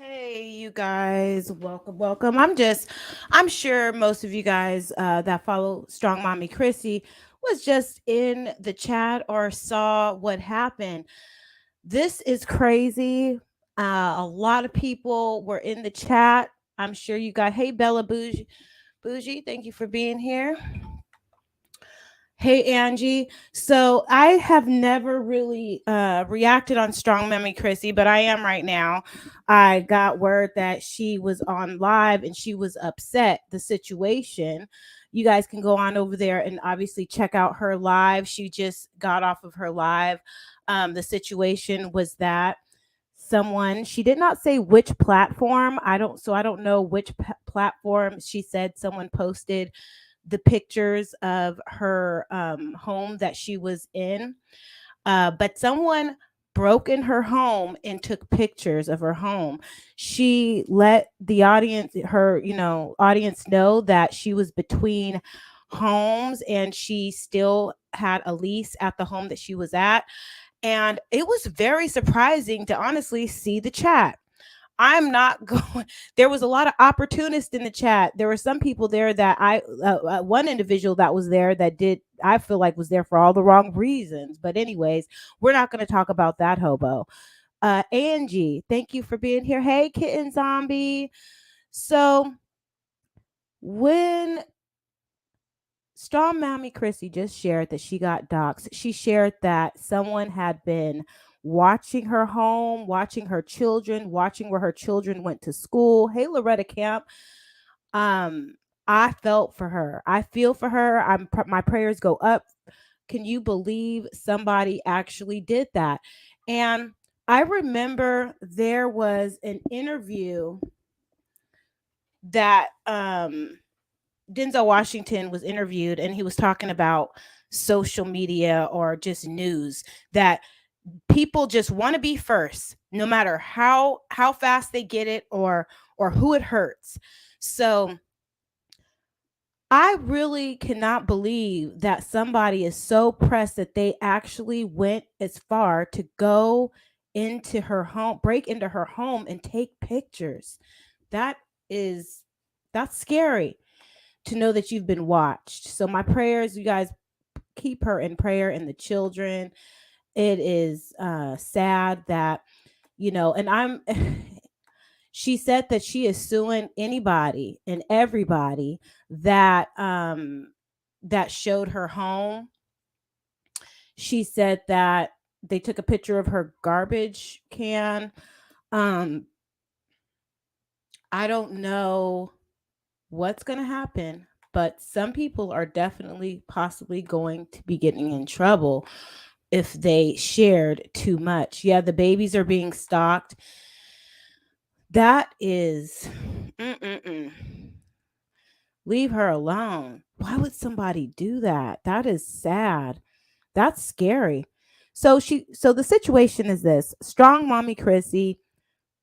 Hey, you guys, welcome. I'm sure most of you guys that follow Strong Mommy Chrissy was just in the chat or saw what happened. This is crazy. A lot of people were in the chat. I'm sure you got, hey, Bella Bougie, thank you for being here. Hey Angie. So I have never really reacted on Strong Memory Chrissy, but I am right now. I got word that she was on live and she was upset the situation. You guys can go on over there and obviously check out her live. She just got off of her live. The situation was that someone, she did not say which platform. I don't know which platform. She said someone posted the pictures of her home that she was in. But someone broke in her home and took pictures of her home. She let the audience, audience know that she was between homes and she still had a lease at the home that she was at. And it was very surprising to honestly see the chat. I'm not going. There was a lot of opportunists in the chat. There were some people there that one individual that was there that did, I feel like was there for all the wrong reasons. But, anyways, we're not going to talk about that hobo. Angie, thank you for being here. Hey, Kitten Zombie. So, when Strong Mommy Chrissy just shared that she got doxxed, she shared that someone had been watching her home, watching her children, watching where her children went to school. Hey, Loretta Camp. Um, I felt for her. I feel for her. My prayers go up. Can you believe somebody actually did that? And I remember there was an interview that Denzel Washington was interviewed and he was talking about social media or just news that people just want to be first no matter how fast they get it or who it hurts. So I really cannot believe that somebody is so pressed that they actually went as far to go into her home, break into her home and take pictures. That is that's scary to know that you've been watched. So my prayers, you guys keep her in prayer and the children. It is sad that, and I'm she said that she is suing anybody and everybody that showed her home. She said that they took a picture of her garbage can. Um I don't know what's going to happen, but some people are definitely possibly going to be getting in trouble if they shared too much. Yeah, the babies are being stalked. That is, mm-mm-mm. Leave her alone. Why would somebody do that? That is sad. That's scary. So the situation is this. Strong mommy Chrissy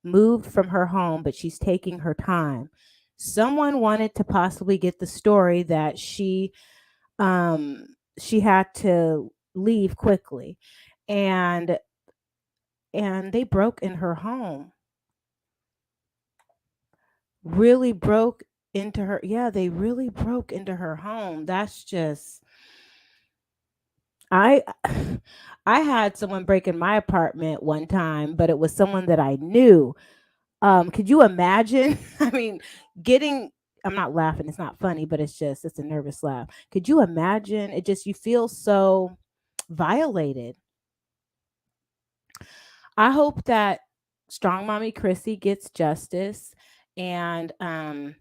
moved from her home, but she's taking her time. Someone wanted to possibly get the story that she had to leave quickly. And and they broke in her home. Really broke into her. Yeah, they really broke into her home. That's just I I had someone break in my apartment one time, but it was someone that I knew. Could you imagine? I mean, getting I'm not laughing, it's not funny, but it's a nervous laugh. Could you imagine? It just you feel so violated. I hope that Strong Mommy Chrissy gets justice. And the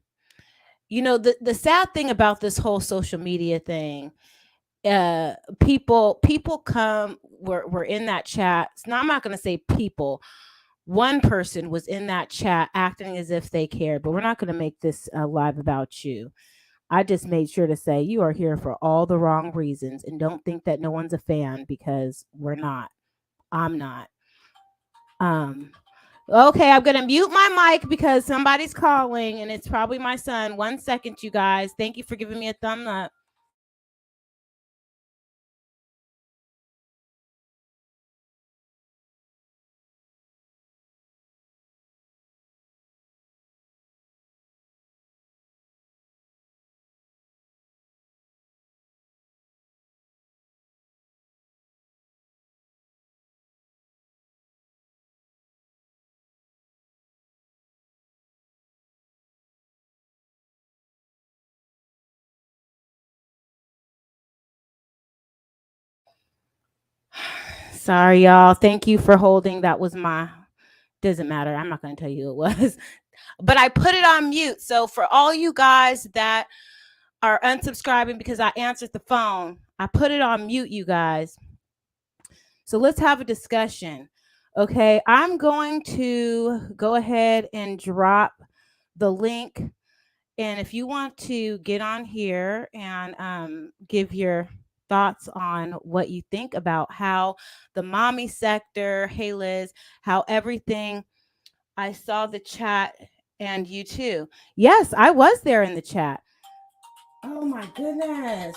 sad thing about this whole social media thing, people come were in that chat. No, I'm not going to say people. One person was in that chat acting as if they cared, but we're not going to make this live about you. I just made sure to say you are here for all the wrong reasons and don't think that no one's a fan because we're not. I'm not. Um okay, I'm going to mute my mic because somebody's calling and it's probably my son. 1 second, you guys. Thank you for giving me a thumb up. Sorry, y'all. Thank you for holding. That was my. Doesn't matter. I'm not going to tell you who it was, but I put it on mute. So for all you guys that are unsubscribing because I answered the phone, I put it on mute, you guys. So let's have a discussion. Okay, I'm going to go ahead and drop the link. And if you want to get on here and give your thoughts on what you think about how the mommy sector, hey Liz, how everything, I saw the chat and you too. Yes, I was there in the chat. Oh my goodness.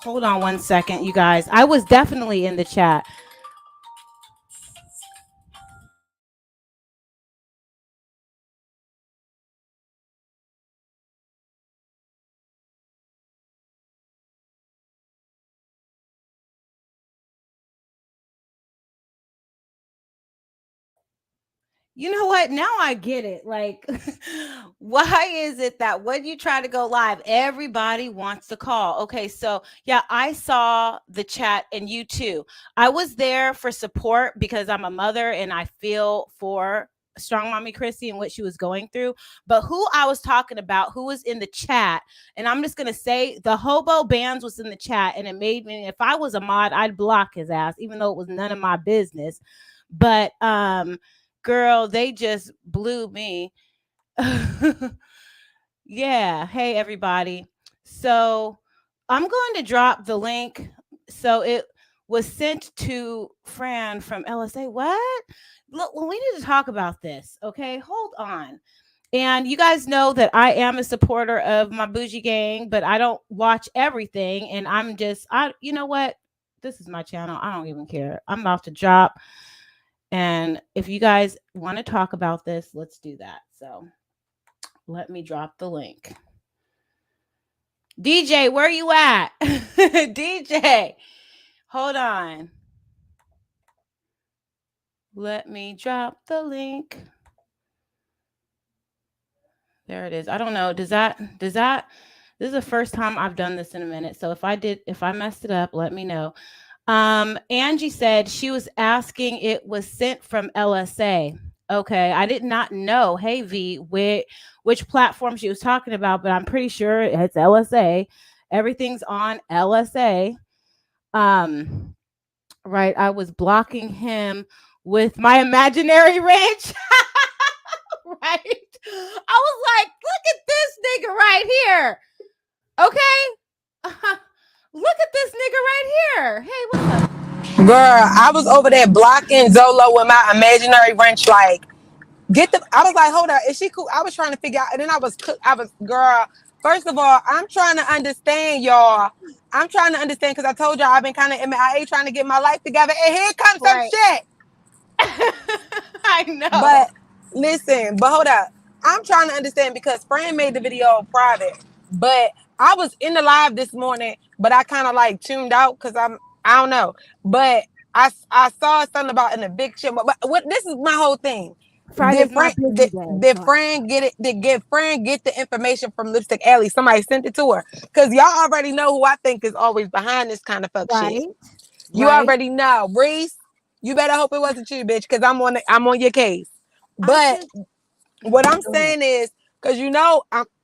Hold on one second, you guys. I was definitely in the chat. You know what? Now I get it. Like, why is it that when you try to go live, everybody wants to call? Okay, so yeah, I saw the chat and you too. I was there for support because I'm a mother and I feel for Strong Mommy Chrissy and what she was going through. But who I was talking about, who was in the chat, and I'm just gonna say the hobo bands was in the chat, and it made me, if I was a mod, I'd block his ass, even though it was none of my business. But girl, they just blew me. Yeah. Hey, everybody. So I'm going to drop the link. So it was sent to Fran from LSA. What? Look, well, we need to talk about this. Okay. Hold on. And you guys know that I am a supporter of my bougie gang, but I don't watch everything. And I'm just, you know what? This is my channel. I don't even care. I'm about to drop. And if you guys want to talk about this, let's do that. So let me drop the link. DJ, where you at? DJ, hold on. Let me drop the link. There it is. I don't know. This is the first time I've done this in a minute. So if I messed it up, let me know. Angie said she was asking it was sent from LSA. Okay, I did not know. Hey V, which platform she was talking about, but I'm pretty sure it's LSA. Everything's on LSA. Right. I was blocking him with my imaginary wrench. Right. I was like, look at this nigga right here. Okay. Look at this nigga right here. Hey, what's up? Girl, I was over there blocking Zolo with my imaginary wrench. Like, I was like, hold on, is she cool? I was trying to figure out, and then girl. First of all, I'm trying to understand, y'all. I'm trying to understand because I told y'all I've been kind of MIA trying to get my life together, and here comes some Right. shit. I know. But listen, but hold up. I'm trying to understand because Fran made the video private, but I was in the live this morning, but I kind of like tuned out because I don't know. But I saw something about an eviction. But what this is my whole thing. Friday's my busy day. Did So Fran get it? Did Fran get the information from Lipstick Alley? Somebody sent it to her because y'all already know who I think is always behind this kind of fuck shit. right. You Right. already know, Reese. You better hope it wasn't you, bitch, because I'm on your case. I But just what I'm go ahead. saying is, because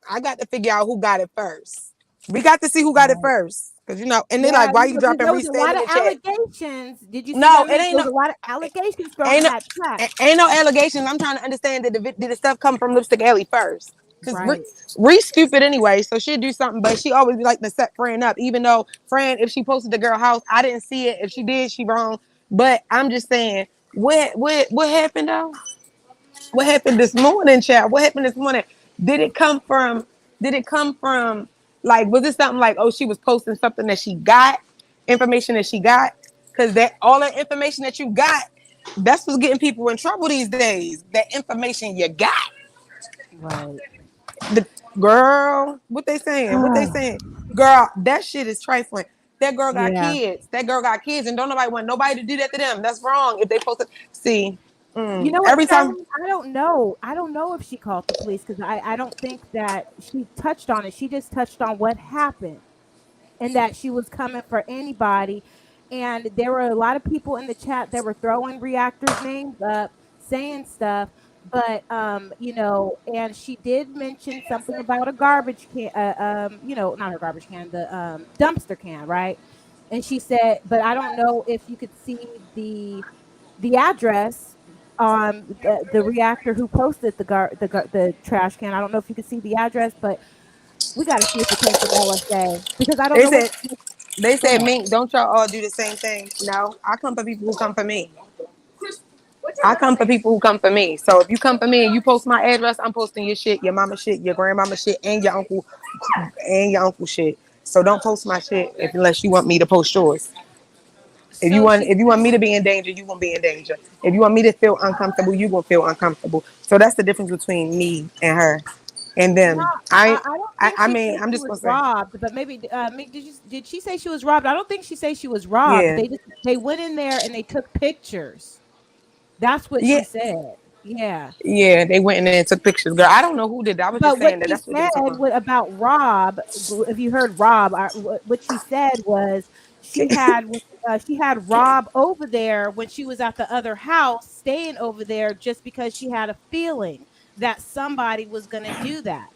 I got to figure out who got it first. We got to see who got it Right. first, because and they're Yeah, like, why you because dropping there was Reese a name lot in of the chat? allegations. Did you see No, that it link? ain't There no, was a lot of allegations thrown ain't in no, that chat. ain't no allegations. I'm trying to understand did the stuff come from Lipstick Alley first? Because Right. Reese stupid anyway, so she'll do something, but she always like to set Fran up. Even though Fran, if she posted the girl house, I didn't see it. If she did, she wrong. But I'm just saying, what happened though? What happened this morning, child? What happened this morning? Did it come from? Did it come from? Like, was it something like, oh, she was posting something that she got, information that she got? Because that all that information that you got, that's what's getting people in trouble these days. That information you got. Right. The girl, what they saying? What they saying? Girl, that shit is trifling. That girl got Yeah. kids. That girl got kids, and don't nobody want nobody to do that to them. That's wrong. If they posted, see, You know what, every time. Shelly? I don't know. I don't know if she called the police because I don't think that she touched on it. She just touched on what happened and that she was coming for anybody. and there were a lot of people in the chat that were throwing reactors' names up, saying stuff. But and she did mention something about a garbage can, not her garbage can, the dumpster can, right? And she said, but I don't know if you could see the address on the reactor who posted the trash can. I don't know if you could see the address, but we got to see if it came from LSA because I don't They know what. said they Go said ahead. Mink, don't y'all all do the same thing? No, I come for people who come for me. I come for people who come for me. So if you come for me and you post my address, I'm posting your shit, your mama shit, your grandmama shit, and your uncle shit. So don't post my shit unless you want me to post yours. If you So want she if you want me to be in danger, you gonna be in danger. If you want me to feel uncomfortable, you gonna feel uncomfortable. So that's the difference between me and her and No, them. I don't think I she mean, said I'm she just was gonna say, robbed, but maybe did she say she was robbed? I don't think she said she was robbed. yeah, They went in there and they took pictures. That's what yeah, she said. Yeah. yeah. They went in there and took pictures, girl. I don't know who did that. I was just But what saying that she that's what they were said talking about. about Rob, if you heard Rob, what she said was she had Rob over there when she was at the other house, staying over there just because she had a feeling that somebody was going to do that.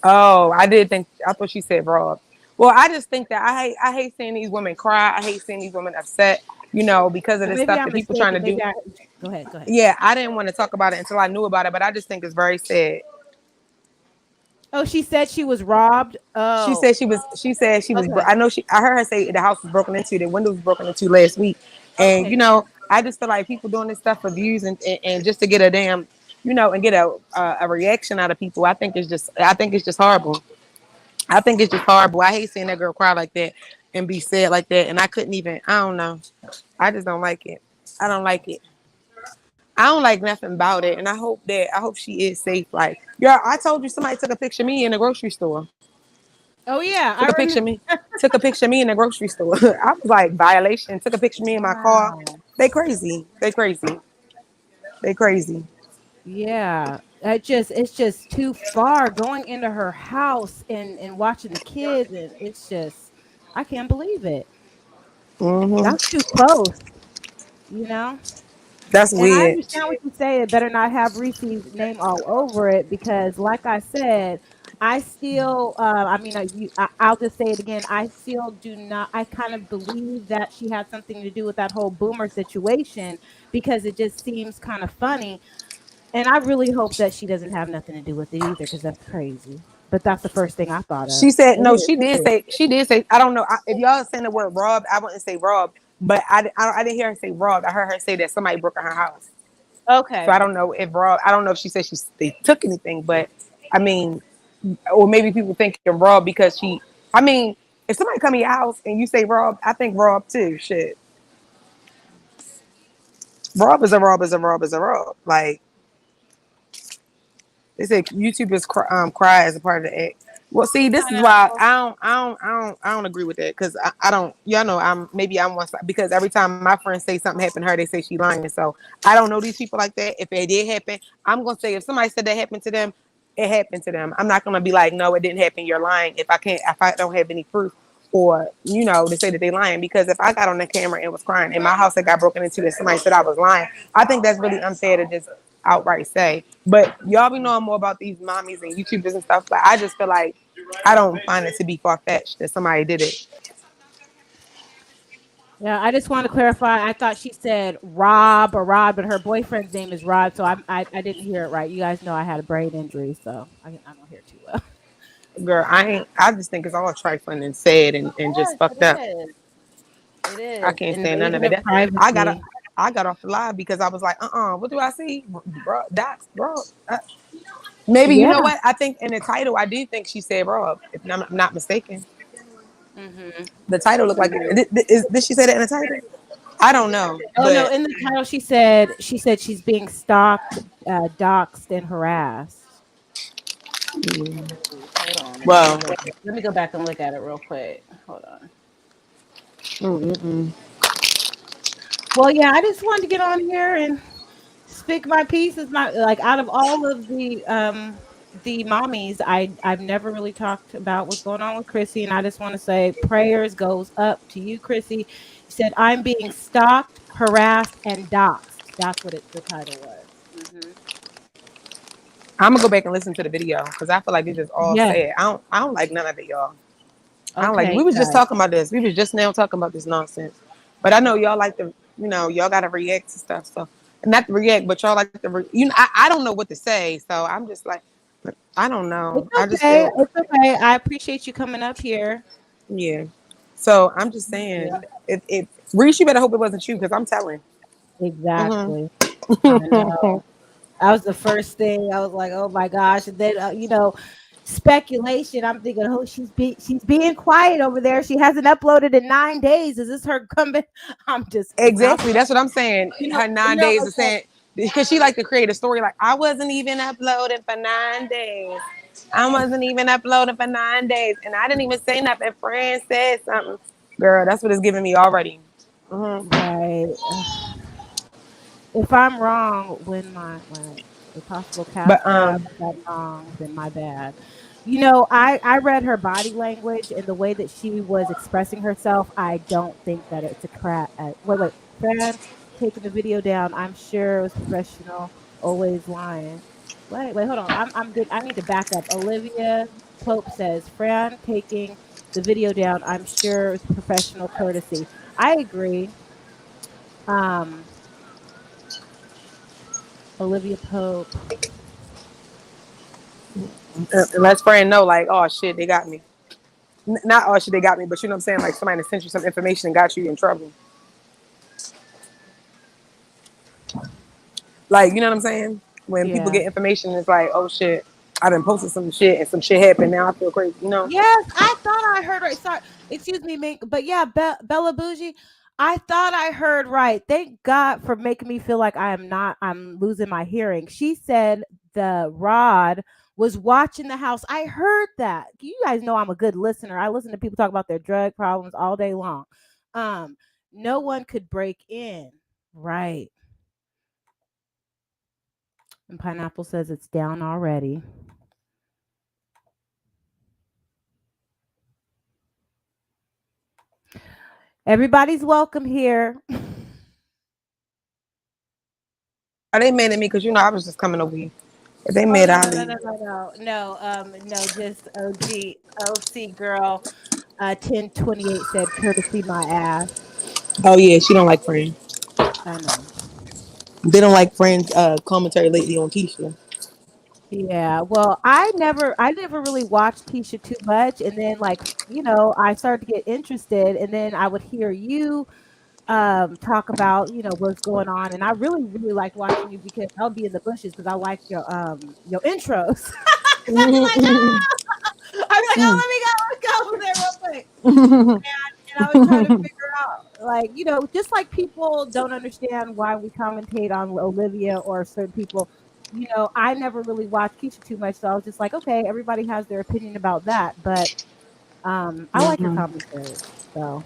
Oh, I did think. I thought she said Rob. Well, I just think that I hate seeing these women cry. I hate seeing these women upset. Because of Well, the maybe stuff I'm that people trying to mistaken. do. Go ahead. Go ahead. Yeah, I didn't want to talk about it until I knew about it, but I just think it's very sad. Oh, she said she was robbed. She Oh, said she was. She said she was. okay. I know she. I heard her say the house was broken into. The windows was broken into last week, and Okay. I just feel like people doing this stuff for views and just to get a damn, and get a reaction out of people. I think it's just. I think it's just horrible. I think it's just horrible. I hate seeing that girl cry like that and be sad like that. And I couldn't even. I don't know. I just don't like it. I don't like it. I don't like nothing about it. And I hope she is safe. Like, yeah, I told you somebody took a picture of me in the grocery store. Oh yeah, Took I a picture of remember. me. Took a picture of me in the grocery store. I was like, violation. Took a picture of me in my car. Wow. They crazy. They crazy. They crazy. Yeah, it's just too far going into her house and watching the kids, and it's just I can't believe it. Hmm. That's too close, you know. That's And I weird. understand what you say. It better not have Reese's name all over it because, like I said, I still. I mean, I'll just say it again. I still do not. I kind of believe that she had something to do with that whole boomer situation because it just seems kind of funny. And I really hope that she doesn't have nothing to do with it either, because that's crazy. But that's the first thing I thought of. She said It no. is. She It did is. say. She did say. I don't know if y'all saying the word robbed. I wouldn't say robbed, but I didn't hear her say robbed. I heard her say that somebody broke in her house. So Okay. I don't know if robbed. I don't know if she said they took anything, but I mean, or maybe people thinking robbed because she. I mean, if somebody come in your house and you say robbed, I think robbed too. Shit, rob is a rob is a rob is a rob. Like they say YouTubers cry as a part of the act. Well, see, this I is why know. I don't agree with that because I don't, y'all know, I'm one side because every time my friends say something happened to her, they say she lying. So I don't know these people like that. If it did happen, I'm gonna say if somebody said that happened to them, it happened to them. I'm not gonna be like, no, it didn't happen. You're lying. If I don't have any proof or to say that they lying because if I got on the camera and was crying and my house had got broken into and somebody said I was lying, I think that's really unfair to just outright say. But y'all be knowing more about these mommies and YouTubers and stuff. But I just feel like I don't find it to be far fetched that somebody did it. Yeah, I just want to clarify. I thought she said Rob or Rod, but her boyfriend's name is Rod, so I didn't hear it right. You guys know I had a brain injury, so I don't hear too well. Girl, I ain't. I just think it's all trifling and sad and just Yes, fucked up. it is. It I is. can't stand none of Invasion it. of I got privacy. I got off the live because I was like, what do I see, bro? Docs, bro. Maybe you Yeah. know what? I think in the title, I do think she said Rob, if I'm not mistaken. Hmm. The title looked like it. Did she say that in the title? I don't know, Oh no, but in the title she said she's being stalked, doxxed, and harassed. Hold on. well, Let me go back and look at it real quick. Hold on. mm-mm. Well, yeah, I just wanted to get on here and speak my piece. Is not like out of all of the mommies, I've never really talked about what's going on with Chrissy, and I just want to say prayers goes up to you, Chrissy. She said, "I'm being stalked, harassed, and doxxed." That's what the title was. I'm gonna go back and listen to the video because I feel like they just all Yeah. sad. I don't like none of it, y'all. I don't like. We Okay, was just guys. talking about this. We was just now talking about this nonsense. But I know y'all like to, y'all gotta react to stuff. So not to react, but y'all like to, I don't know what to say. So I'm just like, I don't It's know. I just okay. feel, It's okay. I appreciate you coming up here. yeah. So I'm just saying, Yeah, if Reese, you better hope it wasn't you because I'm telling. Hmm. exactly. I know. That was the first thing. I was like, "Oh my gosh!" And then, speculation. I'm thinking, "Oh, she's being quiet over there. She hasn't uploaded in 9 days. Is this her coming?" I'm just kidding. Exactly. That's what I'm saying. You know, Her 9 days of okay. saying because she like to create a story like I wasn't even uploading for 9 days. I wasn't even uploading for 9 days, and I didn't even say nothing. Friend said something. Girl, that's what it's giving me already. Hmm. Right. If I'm wrong, when my a possible But cash app, if I'm wrong, then my bad. I read her body language and the way that she was expressing herself. I don't think that it's a crap. Wait, Fran, taking the video down. I'm sure it was professional. Always lying. Wait, hold on. I'm good. I need to back up. Olivia Pope says Fran taking the video down. I'm sure it's professional courtesy. I agree. Um, Olivia Pope. unless friend know like oh shit they got me. Not oh shit they got me, but you know what I'm saying like somebody sent you some information and got you in trouble. Like, you know what I'm saying? When people Yeah. get information, it's like, oh shit, I done posted some shit and some shit happened. Now I feel crazy, you know? Yes, I thought I heard right. Sorry, excuse me, Mink, but yeah, Bella Bougie. I thought I heard right. Thank God for making me feel like I am not. I'm losing my hearing. She said the Rod was watching the house. I heard that. You guys know I'm a good listener. I listen to people talk about their drug problems all day long. Um, no one could break in. Right. And Pineapple says it's down already. Everybody's welcome here. Are they mad at me? Because, I was just coming over here. If they Oh mad, no I'll no no leave. no no no no no, just OC girl. 1028 said courtesy my ass. Oh, yeah, she don't like friends. I know. They don't like friends commentary lately on Keisha. Yeah, well, I never really watched Keisha too much, and then I started to get interested, and then I would hear you talk about what's going on, and I really really liked watching you because I'll be in the bushes because I like your intros. Because I'd be like, oh, let me go over there real quick. And I was trying to figure out, just like people don't understand why we commentate on Olivia or certain people. I never really watched Keisha too much, so I was just like, okay, everybody has their opinion about that, but I like your commentary, so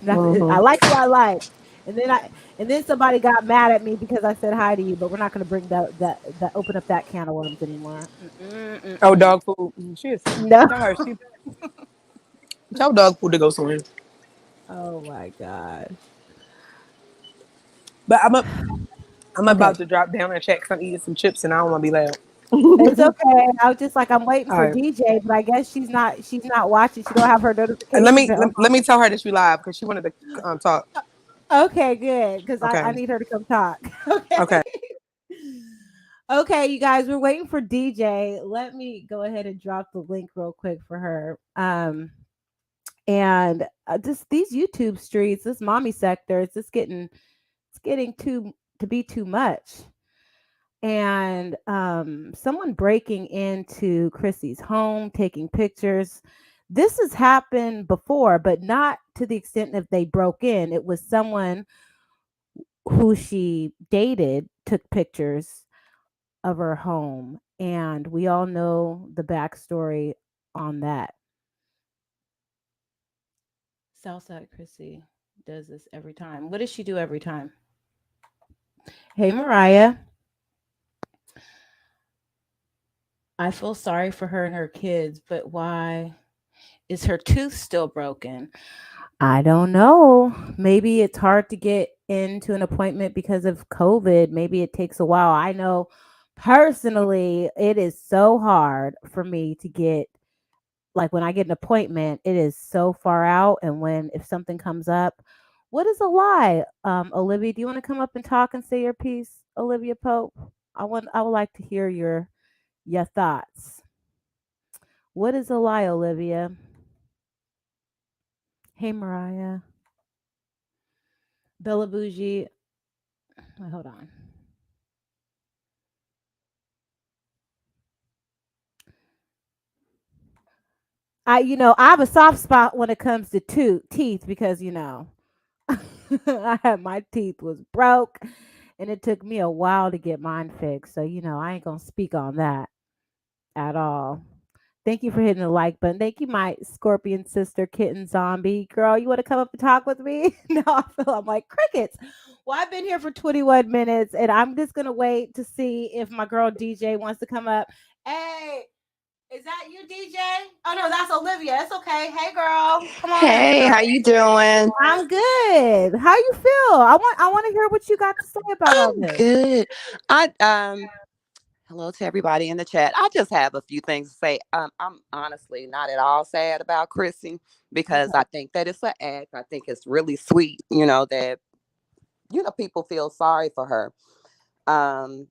that's it. I like who I like. And then somebody got mad at me because I said hi to you, but we're not going to bring that open up that can of worms anymore. Mm-mm, Oh, mm-mm. dog food. She is. No. Tell her. Tell dog food to go somewhere. Oh my gosh. But I'm Okay. about to drop down and check 'cause I'm eating some chips and I don't want to be loud. It's okay. I was just like, I'm waiting All for right. DJ, but I guess she's not watching. She don't have her And let notifications me on. let, let me tell her that you live because she wanted to talk. Okay, good. Because I Okay. need her to come talk. Okay. Okay. Okay, you guys, we're waiting for DJ. Let me go ahead and drop the link real quick for her. And just these YouTube streets, this mommy sector, it's getting to be too much. And someone breaking into Chrissy's home, taking pictures. This has happened before, but not to the extent that they broke in. It was someone who she dated took pictures of her home, and we all know the backstory on that. Southside Chrissy does this every time. What does she do every time? Hey, Mariah. I feel sorry for her and her kids, but why Is her tooth still broken? I don't know. Maybe it's hard to get into an appointment because of COVID. Maybe it takes a while. I know personally, it is so hard for me to get, like, when I get an appointment, it is so far out. And when, if something comes up, what is a lie? Olivia, do you want to come up and talk and say your piece, Olivia Pope? I would like to hear your thoughts. What is a lie, Olivia? Hey, Mariah. Bella Bougie. Wait, hold on. I have a soft spot when it comes to teeth because I had my teeth was broke, and it took me a while to get mine fixed. So I ain't gonna speak on that at all. Thank you for hitting the like button. Thank you, my scorpion sister, kitten zombie girl. You want to come up and talk with me? No, I'm like crickets. Well, I've been here for 21 minutes, and I'm just gonna wait to see if my girl DJ wants to come up. Hey, is that you, DJ? Oh no, that's Olivia. It's okay. Hey, girl, come on up. Hey, how you doing? I'm good. How you feel? I want to hear what you got to say about all I'm this. good. I Hello to everybody in the chat. I just have a few things to say. I'm honestly not at all sad about Chrissy because Okay. I think that it's an act. I think it's really sweet, that people feel sorry for her. Um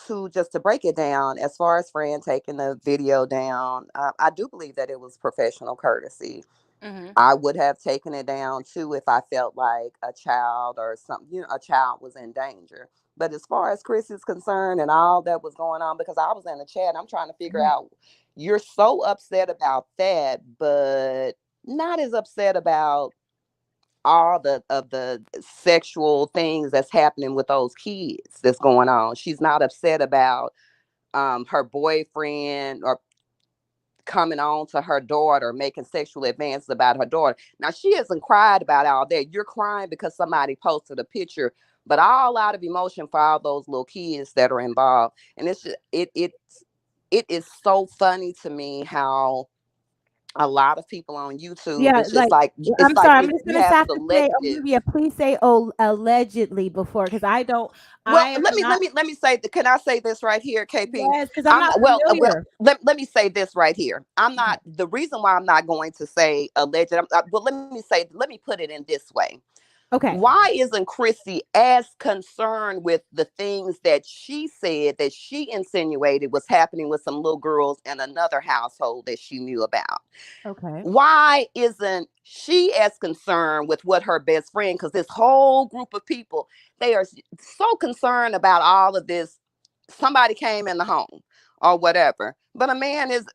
to break it down, as far as Fran taking the video down, I do believe that it was professional courtesy. Mhm. I would have taken it down too if I felt like a child or something, a child was in danger. But as far as Chris is concerned and all that was going on, because I was in the chat, I'm trying to figure Mhm. out, you're so upset about that, but not as upset about all the sexual things that's happening with those kids that's going on. She's not upset about her boyfriend or coming on to her daughter, making sexual advances about her daughter. Now she hasn't cried about all that. You're crying because somebody posted a picture, but all out of emotion for all those little kids that are involved. And it's just, it is so funny to me how a lot of people on YouTube, Yeah, it's just like, like I'm sorry. I'm just you gonna have have to say, selective. Olivia, please say, "Oh, allegedly," before, because I don't. Well, I am let me let not. me let me say. Can I say this right here, KP? Yes, because I'm I'm not not, familiar. let me say this right here. I'm Okay. not the reason why I'm not going to say alleged. Well, let me put it in this way. Okay. Why isn't Chrissy as concerned with the things that she said that she insinuated was happening with some little girls in another household that she knew about? Okay. Why isn't she as concerned with what her best friend, because this whole group of people, they are so concerned about all of this, somebody came in the home or whatever, but a man is,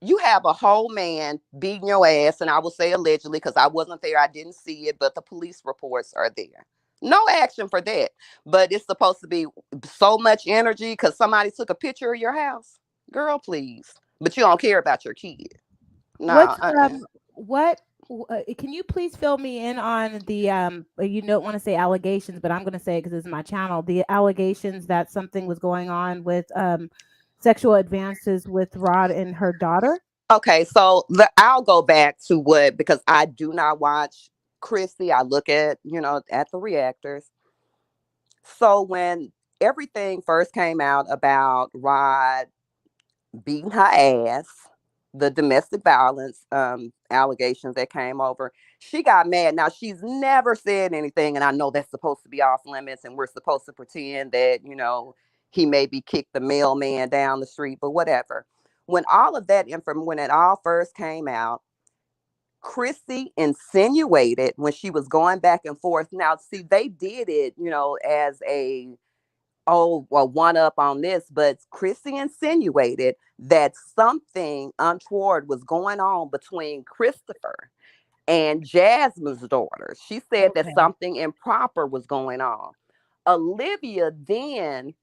you have a whole man beating your ass, and I will say allegedly because I wasn't there, I didn't see it, but the police reports are there. No action for that, but it's supposed to be so much energy because somebody took a picture of your house. Girl, please. But you don't care about your kid. No. What's what? Can you please fill me in on the you don't want to say allegations, but I'm going to say it because it's my channel. The allegations that something was going on with sexual advances with Rod and her daughter. Okay, so I'll go back to what, because I do not watch Chrissy. I look at, at the reactors. So when everything first came out about Rod beating her ass, the domestic violence allegations that came over, she got mad. Now she's never said anything, and I know that's supposed to be off limits, and we're supposed to pretend that he maybe kicked the mailman down the street, but whatever. When all of that information, when it all first came out, Chrissy insinuated when she was going back and forth. Now, see, they did it, as a, oh, well, one up on this, but Chrissy insinuated that something untoward was going on between Christopher and Jasmine's daughter. She said that Okay. something improper was going on. Olivia then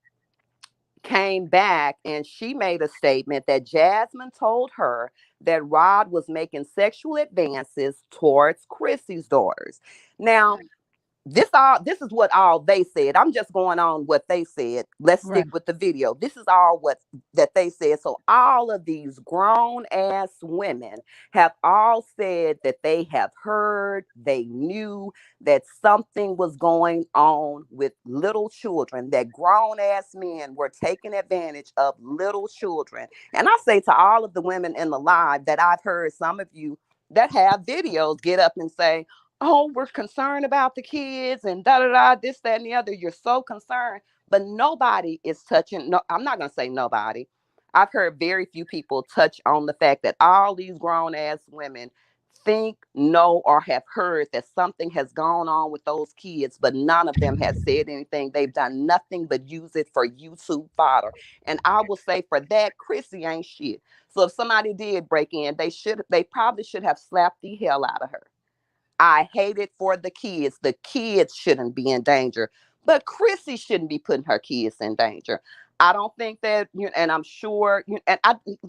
came back and she made a statement that Jasmine told her that Rod was making sexual advances towards Chrissy's daughters. Now, this is what all they said. I'm just going on what they said. Let's Right. stick with the video. This is all what that they said. So all of these grown ass women have all said that they have heard, they knew that something was going on with little children, that grown ass men were taking advantage of little children. And I say to all of the women in the live that I've heard some of you that have videos get up and say, oh, we're concerned about the kids and da da da, this, that, and the other. You're so concerned, but nobody is touching. No, I'm not going to say nobody. I've heard very few people touch on the fact that all these grown ass women think, know, or have heard that something has gone on with those kids, but none of them has said anything. They've done nothing but use it for YouTube fodder. And I will say for that, Chrissy ain't shit. So if somebody did break in, they probably should have slapped the hell out of her. I hate it for the kids. The kids shouldn't be in danger, but Chrissy shouldn't be putting her kids in danger. I don't think that, and I'm sure, and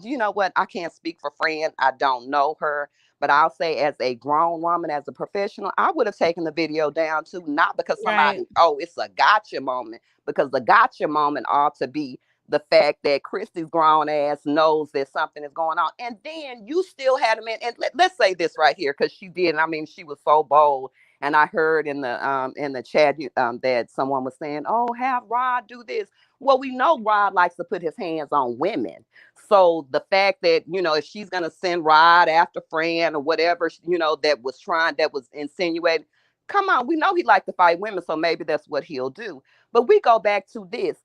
you know what? I can't speak for Fran. I don't know her, but I'll say as a grown woman, as a professional, I would have taken the video down too, not because Right. somebody, oh, it's a gotcha moment, because the gotcha moment ought to be the fact that Christy's grown ass knows that something is going on. And then you still had him in. And let's say this right here, because she did. I mean, she was so bold. And I heard in the chat that someone was saying, "Oh, have Rod do this." Well, we know Rod likes to put his hands on women. So the fact that if she's gonna send Rod after Fran or whatever, that was insinuated. Come on, we know he liked to fight women, so maybe that's what he'll do. But we go back to this.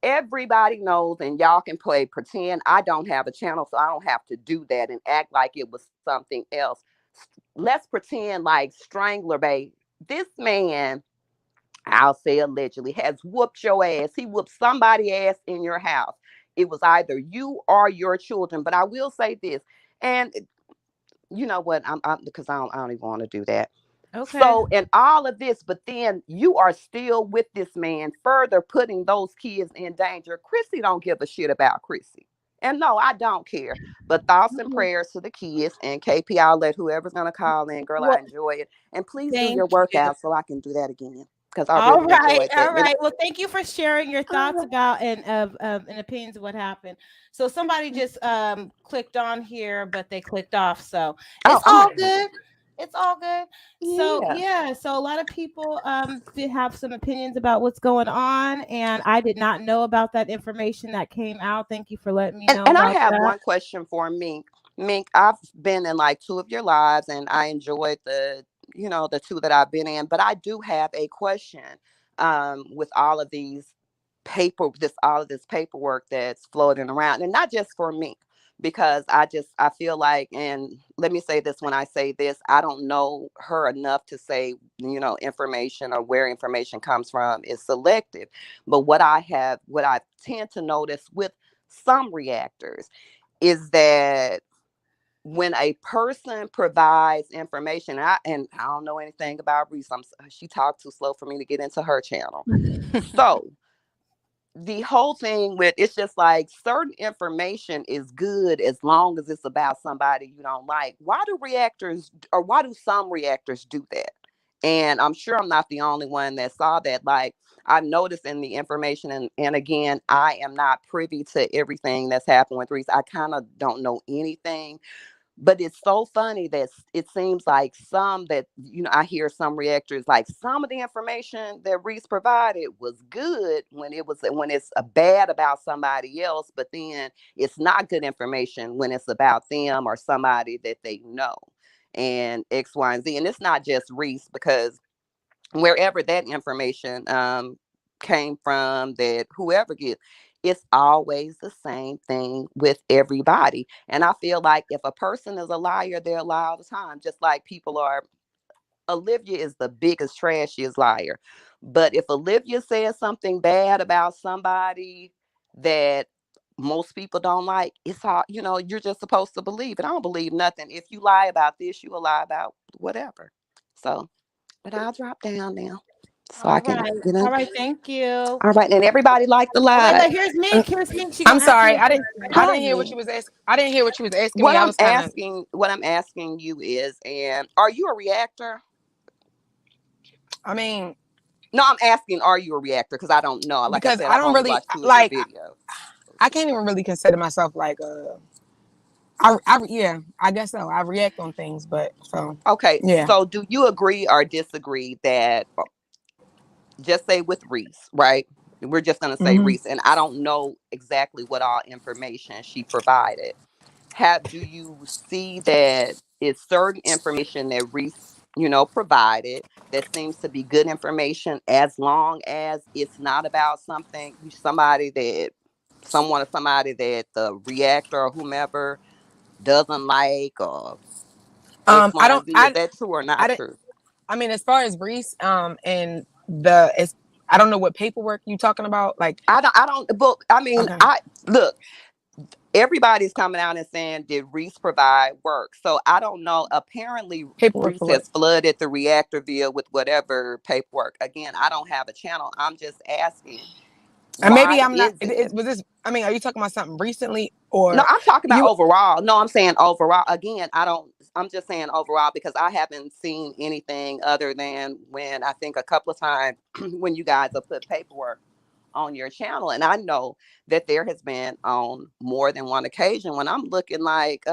Everybody knows, and y'all can play pretend I don't have a channel, so I don't have to do that and act like it was something else. Let's pretend like Strangler Bay, this man, I'll say allegedly, has whooped your ass. He whooped somebody ass in your house. It was either you or your children. But I will say this, and you know what? I'm because I don't even want to do that. Okay. So, in all of this, but then you are still with this man, further putting those kids in danger. Chrissy don't give a shit about Chrissy. And no, I don't care. But thoughts and Mhm. prayers to the kids. And KP, I'll let whoever's going to call in. Girl, I Well, enjoy it. And please do your thank you. workout so I can do that again. Because I All really right, enjoyed that. all right. Well, thank you for sharing your thoughts about and opinions of what happened. So somebody just clicked on here, but they clicked off. So Oh, it's I'm all not going to. good. It's all good. So Yeah. yeah, so a lot of people did have some opinions about what's going on, and I did not know about that information that came out. Thank you for letting me know And I about have that. one question for Mink. Mink, I've been in like two of your lives and I enjoyed the two that I've been in, but I do have a question with all of this paperwork that's floating around, and not just for me, because I feel like, and let me say this, when I say this, I don't know her enough to say, information or where information comes from is selective. But what I tend to notice with some reactors is that when a person provides information, I don't know anything about Reese. She talked too slow for me to get into her channel. So the whole thing with, it's just like certain information is good as long as it's about somebody you don't like. Why do some reactors do that? And I'm sure I'm not the only one that saw that. Like, I've noticed in the information, and again, I am not privy to everything that's happened with Reese. I kind of don't know anything, but it's so funny that it seems like some that, I hear some reactors, like some of the information that Reese provided was good when it's a bad about somebody else, but then it's not good information when it's about them or somebody that they know, and X, Y, and Z. And it's not just Reese, because wherever that information came from, that whoever gets, it's always the same thing with everybody. And I feel like if a person is a liar, they're a liar all the time, just like people are. Olivia is the biggest trashiest liar. But if Olivia says something bad about somebody that most people don't like, it's all, you're just supposed to believe it. I don't believe nothing. If you lie about this, you will lie about whatever. So, but I'll drop down now so I All can right, get in. all right. Thank you. All right. And everybody like the Oh wait, live. wait. Here's Mink. Here's Mink. She I'm gonna ask you sorry. a question. I Hi, didn't hear what me. you was asking. I didn't hear what you was asking me. I was kind of. What I'm asking you is, and are you a reactor? I mean, No, I'm asking, are you a reactor? Because I don't know. Like I because said, I I've don't only really watched two of your like. videos. I can't even really consider myself like a. Yeah, I guess so. I react on things, but so Okay, yeah. so do you agree or disagree that just say with Reese, right? We're just gonna say Hmm. Reese, and I don't know exactly what all information she provided. Have Do you see that it's certain information that Reese, provided that seems to be good information as long as it's not about someone or somebody that the reactor or whomever doesn't like or X, I Y, don't. and Z. Is that true or I not didn't. true? I mean, as far as Reese, and the it's. I don't know what paperwork you talking about. Like, I don't, but I mean, okay, I look, everybody's coming out and saying, did Reese provide work? So I don't know. Apparently, paperwork Reese for what? has flooded the Reactorville with whatever paperwork. Again, I don't have a channel. I'm just asking, And maybe why I'm not. is it? Was this? I mean, are you talking about something recently No, or I'm talking about you? overall. No, I'm saying overall. Again, I don't. I'm just saying overall because I haven't seen anything other than when I think a couple of times when you guys have put paperwork on your channel, and I know that there has been on more than one occasion when I'm looking like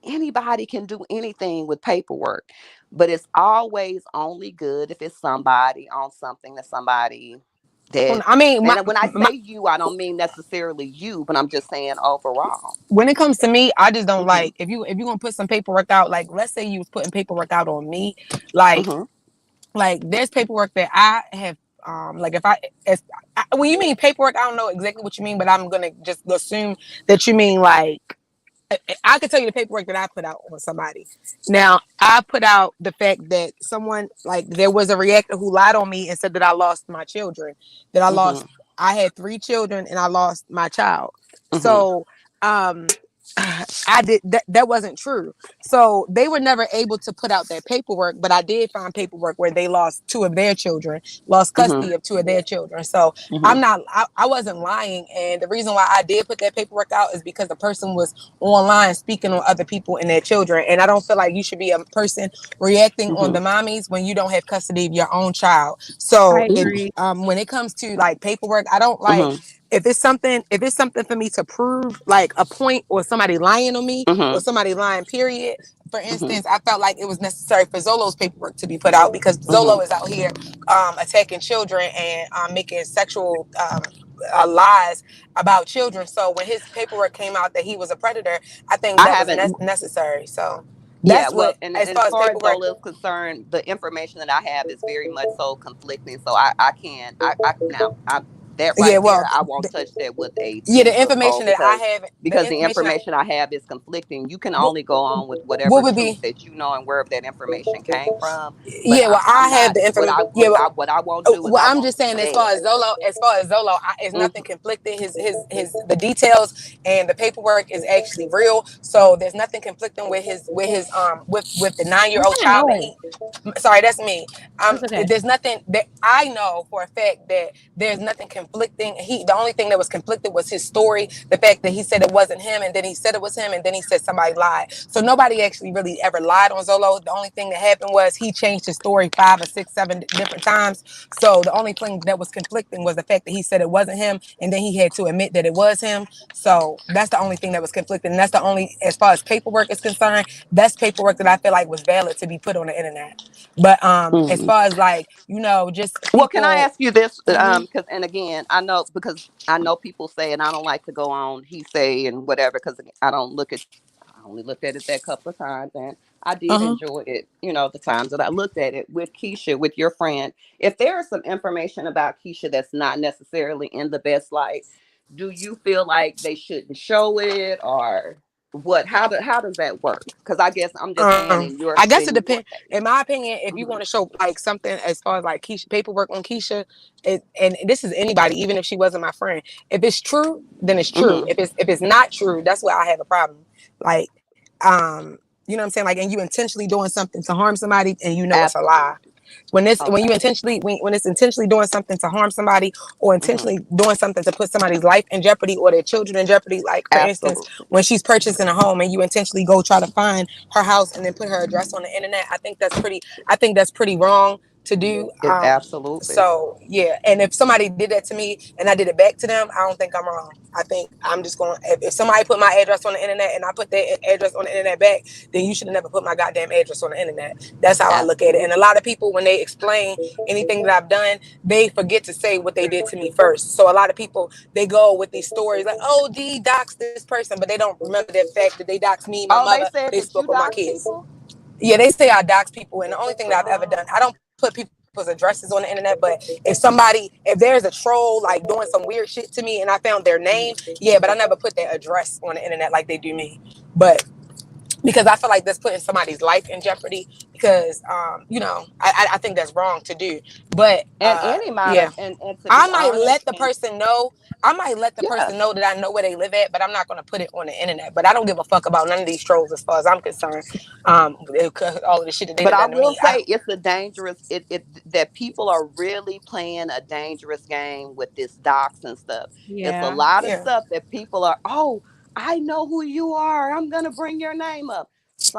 anybody can do anything with paperwork, but it's always only good if it's somebody on something that somebody that. I mean, And when I say you, I don't mean necessarily you, but I'm just saying overall. when it comes to me, I just don't Hmm. like if you gonna put some paperwork out. Like, let's say you was putting paperwork out on me, like Hmm. there's paperwork that I have. Like when you mean paperwork, I don't know exactly what you mean, but I'm gonna just assume that you mean like I could tell you the paperwork that I put out on somebody. Now, I put out the fact that someone, like, there was a reactor who lied on me and said that I lost my children, that Hmm. I had 3 children and I lost my child. Hmm. So, um, I did that wasn't true. So they were never able to put out that paperwork, but I did find paperwork where they lost 2 of their children, lost Hmm. custody of 2 of their children. So Hmm. I wasn't lying. And the reason why I did put that paperwork out is because the person was online speaking on other people and their children. And I don't feel like you should be a person reacting on Hmm. the mommies when you don't have custody of your own child. So I agree. when it comes to like paperwork, I don't like Hmm. if it's something for me to prove like a point or somebody lying on me or Hmm. somebody lying, period. For Hmm. instance, I felt like it was necessary for Zolo's paperwork to be put out because Hmm. Zolo is out here attacking children and making sexual lies about children. So when his paperwork came out that he was a predator, I think I that was haven't. necessary. So Yeah, that's well, what, and as as far as far as paperwork. Zola is concerned, the information that I have is very much so conflicting. So I can't. I now I that Yeah, right there, well, I won't touch that with a yeah, the 10 foot pole information that I because have, the information I have is conflicting. You can what, only go on with what whatever would truth be, that you know and wherever that information came from. But yeah, well, I I'm have not. the What information. I Yeah, what well, I what I won't do is well, I I'm won't just saying, embed. As far as Zolo, it's Hmm. nothing conflicting. His the details and the paperwork is actually real. So there's nothing conflicting with the 9 year That's old kind of child that noise. he. Sorry, that's me. That's okay. There's nothing that I know for a fact that there's nothing conflicting. The only thing that was conflicted was his story. The fact that he said it wasn't him, and then he said it was him, and then he said somebody lied. So nobody actually really ever lied on Zolo. The only thing that happened was he changed his story 5 or 6, 7 different times. So the only thing that was conflicting was the fact that he said it wasn't him, and then he had to admit that it was him. So that's the only thing that was conflicting. And that's the only, as far as paperwork is concerned, that's paperwork that I feel like was valid to be put on the internet. But as Hmm. far as like, just Well, can I people. ask you this? Mhm. Because and again, I know because I know people say, and I don't like to go on he say and whatever because I don't look at. I only looked at it that couple of times, and I did Uh-huh. enjoy it. The times that I looked at it with Keisha, with your friend. If there is some information about Keisha that's not necessarily in the best light, do you feel like they shouldn't show it or what? How does that work? Because I guess I'm just saying I guess it in your depends. case. In my opinion, if you Hmm. want to show like something as far as like Keisha paperwork on Keisha, and this is anybody, even if she wasn't my friend. If it's true, then it's true. Hmm. If it's not true, that's where I have a problem. Like, you know what I'm saying? Like, and you intentionally doing something to harm somebody, and you know it's a lie. Absolutely. When Okay. you intentionally when it's intentionally doing something to harm somebody or Hmm. intentionally doing something to put somebody's life in jeopardy or their children in jeopardy, like for instance Absolutely. when she's purchasing a home and you intentionally go try to find her house and then put her address on the internet, I think that's pretty wrong. to do. It absolutely. So yeah, and if somebody did that to me and I did it back to them, I don't think I'm wrong. I think I'm just going. If somebody put my address on the internet and I put their address on the internet back, then you should have never put my goddamn address on the internet. That's how I look at it. And a Absolutely. lot of people, when they explain anything that I've done, they forget to say what they did to me first. So a lot of people, they go with these stories like, "Oh, D doxed this person," but they don't remember the fact that they doxed me, my Oh, mother, they they said that spoke you on my dox kids. people? Yeah, they say I dox people, and the only thing that I've ever done, I don't put people's addresses on the internet. But if there's a troll like doing some weird shit to me, and I found their name, yeah, but I never put their address on the internet like they do me. But because I feel like that's putting somebody's life in jeopardy. Because I think that's wrong to do. But And any amount yeah, of, and to I be might honest, let the and person know. I might let the yeah. person know that I know where they live at, but I'm not going to put it on the internet. But I don't give a fuck about none of these trolls as far as I'm concerned. All of the shit that they But done I done to will me. say it's a dangerous it that people are really playing a dangerous game with this docs and stuff. It's a Yeah. lot of Yeah, stuff that people are, oh, I know who you are. I'm gonna bring your name up.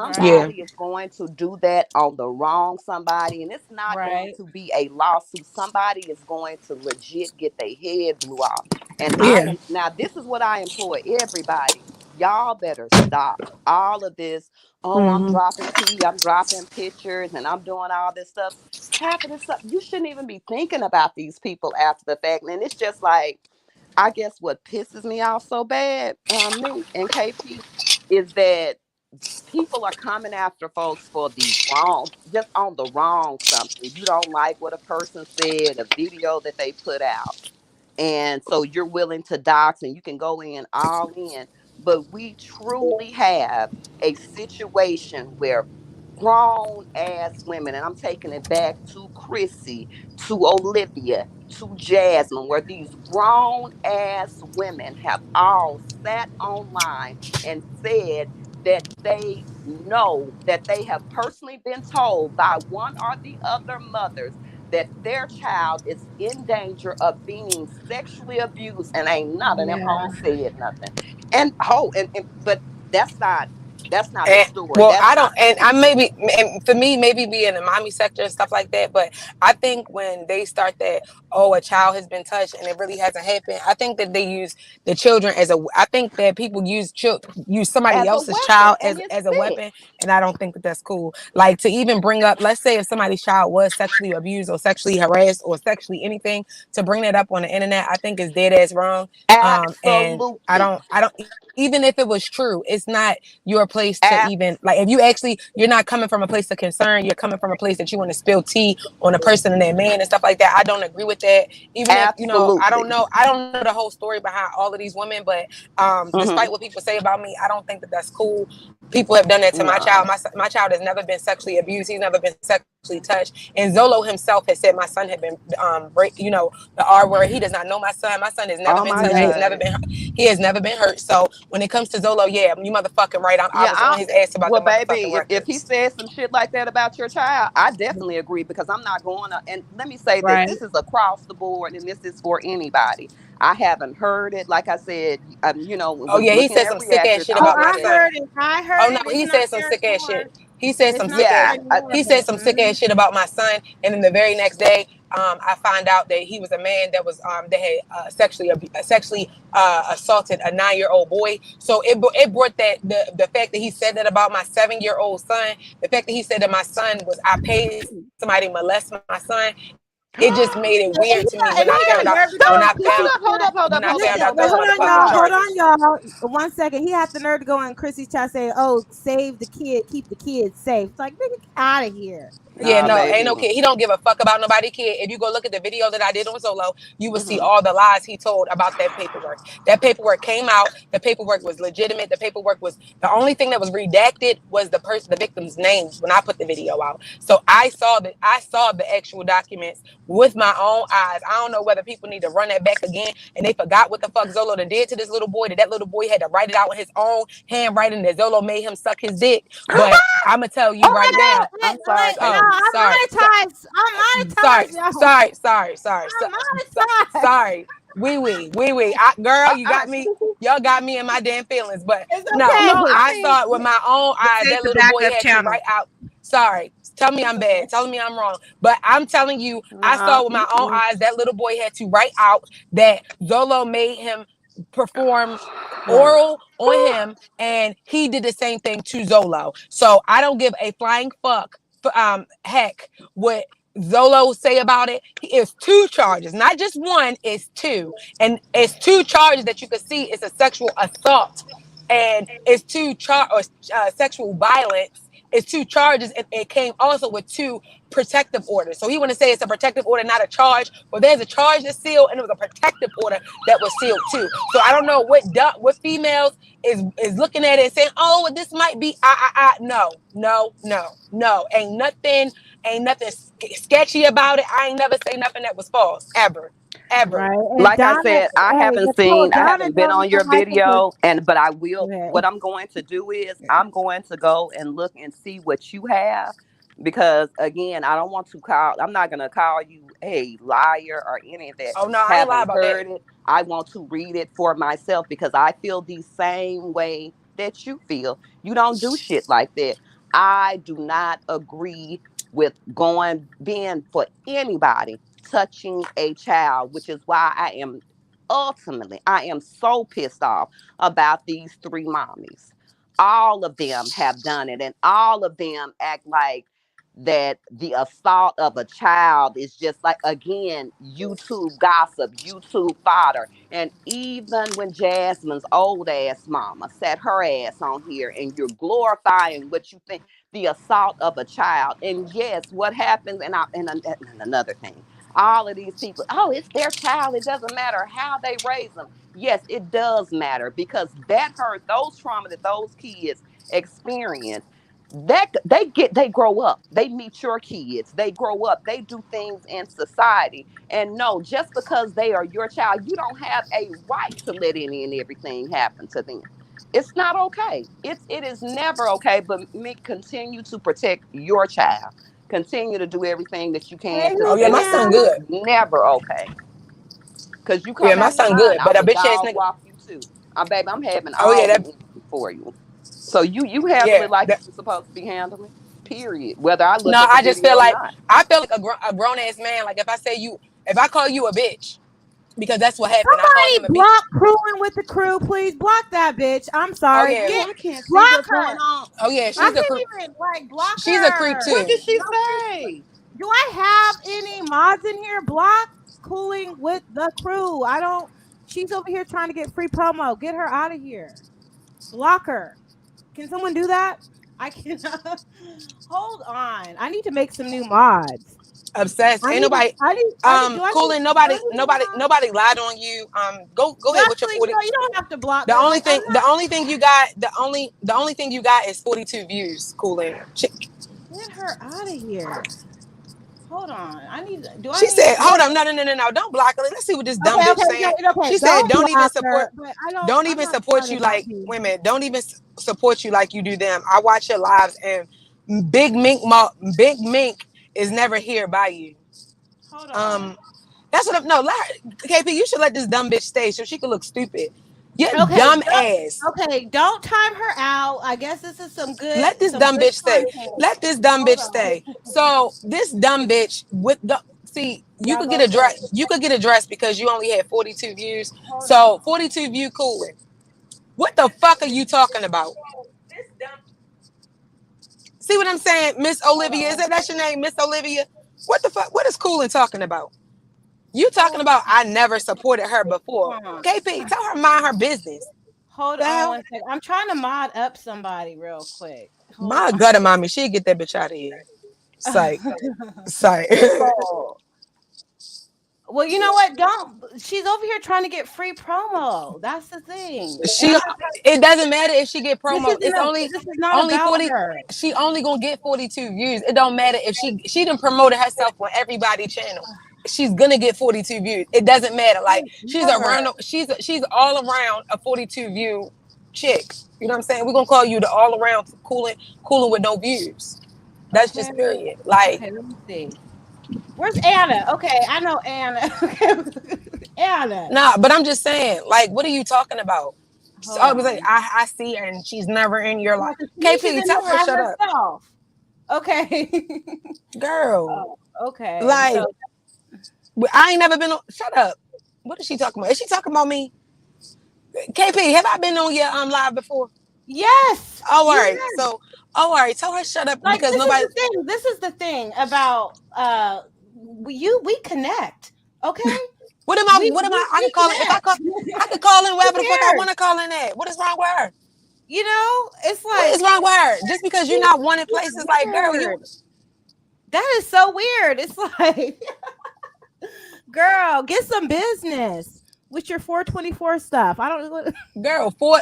Right. yeah, Somebody is going to do that on the wrong somebody, and it's not going Right. to be a lawsuit. Somebody is going to legit get their head blew off. And I yeah, am now, this is what I implore everybody. Y'all better stop all of this. Oh, I'm hmm dropping tea, I'm dropping pictures, and I'm doing all this stuff. Half of this stuff, you shouldn't even be thinking about these people after the fact. And it's just like, I guess what pisses me off so bad, me and KP, is that people are coming after folks for the wrong, just on the wrong something. You don't like what a person said, a video that they put out, and so you're willing to dox and you can go in all in. But we truly have a situation where grown ass women, and I'm taking it back to Chrissy, to Olivia, to Jasmine, where these grown ass women have all sat online and said that they know, that they have personally been told by one or the other mothers that their child is in danger of being sexually abused, and ain't none of them Yeah. hoes said nothing. And but that's not the And story. well, That's I don't, not and I maybe, and for me, maybe be in the mommy sector and stuff like that. But I think when they start that, oh, a child has been touched and it really hasn't happened, I think that they use the children as a. I think that people use somebody as a else's weapon, child and it's as a sick. weapon, and I don't think that that's cool. Like to even bring up, let's say if somebody's child was sexually abused or sexually harassed or sexually anything, to bring that up on the internet, I think is dead ass wrong. And Absolutely. I don't, even if it was true, it's not your place to Ab- even like if you actually you're not coming from a place of concern, you're coming from a place that you want to spill tea on a person and their man and stuff like that. I don't agree with that. Even if Absolutely. I don't know the whole story behind all of these women, but despite Hmm. what people say about me, I don't think that that's cool. People have done that to my child. No. My child has never been sexually abused. He's never been sexually touched. And Zolo himself has said my son had been the R word. He does not know my son. My son has never Oh been my touched. Yeah. God. He has never been hurt. So when it comes to Zolo, yeah, you motherfucking right. I Yeah, was on his ass about the well, motherfucking baby, if he records. says some shit like that about your child, I definitely agree, because I'm not going to. And let me say this: Right. this is across the board, and this is for anybody. I haven't heard it. Like I said, Oh when yeah, he looking said at some sick ass reactors, shit I Oh, about look my I at, heard son. it. I Oh heard no, it. It's he not said some there sick ass anymore. shit. He said It's some not sick there ass. yeah, anymore. He But said some sick ass shit about my son, and then the very next day, I found out that he was a man that was that had sexually assaulted a 9-year-old boy. So it brought that the fact that he said that about my 7-year-old son, the fact that he said that my son was I paid somebody molest my son, it just made it weird to me when I found out and he when had I the Wait, nerve to found go and stop. kiss his Hold up, chat. hold up, hold up, out Listen, hold those up. wait, hold on, motherfucking y'all. Stop. Hold charges. on, y'all. 1 second. He had the nerve to go in Chrissy's chat say, "Oh, save the kid, keep the kids safe." It's like, nigga, get out of here. Yeah, Nah, no, ain't no baby. kid. He don't give a fuck about nobody kid. If you go look at the video that I did on Solo, you will see Hmm. all the lies he told about that paperwork. That paperwork came out. The paperwork was legitimate. The paperwork was the only thing that was redacted was the victim's names when I put the video out. So I saw the actual documents with my own eyes. I don't know whether people need to run that back again and they forgot what the fuck Zolo done did to this little boy. That little boy had to write it out with his own handwriting that Zolo made him suck his dick. But I'm gonna tell you Oh right my God. now. I'm sorry, Wait, y'all. Oh, KP. I'm sorry. monetized. I'm Sorry, monetized, y'all. sorry, sorry, sorry, I'm monetized. sorry. Wee. Girl, you got me. Y'all got me in my damn feelings. But It's no, No, okay. I I mean, saw it with my own eyes. Save That the little boy backup had to channel. write out. Sorry, Tell me I'm bad. Tell me I'm wrong. But I'm telling you, I Nah, saw with my own eyes that little boy had to write out that Zolo made him perform Right. oral on him, and he did the same thing to Zolo. So I don't give a flying fuck. Heck, what Zolo say about it? It's two charges, not just one. It's two, and it's two charges that you can see. It's a sexual assault, and it's sexual violence. It's two charges, and it came also with two protective orders. So he want to say it's a protective order, not a charge. Well, there's a charge that's sealed, and it was a protective order that was sealed too. So I don't know what females is looking at it and saying, oh, well, this might be no, no, no, no. Ain't nothing sketchy about it. I ain't never say nothing that was false ever, ever. Right. And like I Donna, said, hey, I Donna haven't been don't on even your like it 'cause- video, but I will. okay. What I'm going to do is I'm going to go and look and see what you have, because again, I don't want to call. I'm not going to call you a liar or any of that. Oh no, I ain't lie Haven't about that. heard it. I want to read it for myself because I feel the same way that you feel. You don't do shit like that. I do not agree with being for anybody touching a child, which is why I am so pissed off about these three mommies. All of them have done it, and all of them act like that the assault of a child is just like, again, YouTube gossip, YouTube fodder. And even when Jasmine's old ass mama sat her ass on here and you're glorifying what you think the assault of a child. And yes, what happens, and another thing, all of these people, oh, it's their child. It doesn't matter how they raise them. Yes, it does matter, because that hurt, those trauma that those kids experience, that they grow up, they meet your kids, they grow up, they do things in society. And no, just because they are your child, you don't have a right to let any and everything happen to them. It's not okay. It is never okay. But continue to protect your child. Continue to do everything that you can, Hey, because Oh who's yeah, it my is son Anna? it good. is never okay. Because you Yeah, come my out of son mine, good, I but a would bitch ass dog nigga. walk you too. Baby, I'm having Oh yeah, all the that energy for you. So you handle yeah. it like That, you're supposed to be handling. Period. Whether I look no, at the I just video feel or like not. a grown ass man. Like if I call you a bitch, because that's what happened. I called him Somebody a bitch. block crewing with the crew, please. Block that bitch. I'm Oh sorry. yeah, Oh, Get I can't see block what's going her. on. oh yeah. I She's a creep. can't even like block She's a creep her. What too. did she No, say? do I have any mods in here? Block cooling with the crew. I don't. She's over here trying to get free promo. Get her out of here. Block her. Can someone do that? I cannot. Hold on. I need to make some new mods. Obsessed. Ain't nobody. Do I need, Cooling. do I need a mod? Nobody lied on you. Go ahead with your Actually, 40. no, you don't have to block her. Like, I'm not. The only thing you got is 42 views. Cooling. Get her out of here. Hold on. Do I She need, said, what? "Hold on, no, don't block her. Let's see what this dumb Okay, bitch okay, saying." okay, okay. She said, Don't "Don't even block support, her, but I'm even not support trying to you not like be. women. Don't even support you like you do them." I watch your lives, and Big Mink is never here by you. Hold on. Um, that's what. No, KP, you should let this dumb bitch stay so she could look stupid. Your Okay, dumb ass. don't time her out. I guess this is Let this some dumb good bitch stay. content. Let this dumb Hold bitch on. stay. So this dumb bitch with the see, you Y'all could go get a dress. first. You could get a dress because you only had 42 views. Hold So on. 42 view cooling. What the fuck are you talking about? See what I'm saying, Miss Hold Olivia? Is on. that's your name, Miss Olivia? What the fuck? What is cooling talking about? You talking Hold about I never supported her before. on. KP, tell her mind her business. Hold The on hell? one second. I'm trying to mod up somebody real quick. Hold My gutter mommy, she'd get that bitch out of here. Psych. on. Psych. Oh. Well, you know what? Don't. She's over here trying to get free promo. That's the thing. And she it doesn't matter if she get promo. It's this is not only about 40. her. She only gonna get 42 views. It don't matter if she done promoted herself on everybody channel. She's gonna get 42 views. It doesn't matter. Like Never. she's all around a 42 view chick. You know what I'm saying? We're gonna call you the all around cooling with no views. That's Okay. just period. Like Okay, let me see. Where's Anna? Okay, I know Anna. Okay. Anna. nah, but I'm just saying, like, what are you talking about? So Hold I was like, on. I see her and she's never in your Yeah, life. 'cause to me, she's KP, in here tell her by shut up. herself. Okay. Girl. Oh, okay. Like, So I ain't never been on. Shut up. What is she talking about? Is she talking about me? KP, have I been on your live before? yes, Oh, all you right. So, oh, all right. Tell her shut up like because this is nobody. the thing. This is the thing about we connect. Okay? What am I? I We can call it if I call. connect. I can call in Who wherever the fuck I cares? want to call in at. What is wrong with her? It's What is like wrong with her? Just because you're not wanting it's places, like, girl, you weird. That is so weird. It's like, girl, get some business with your 424 stuff. I don't know. girl. Four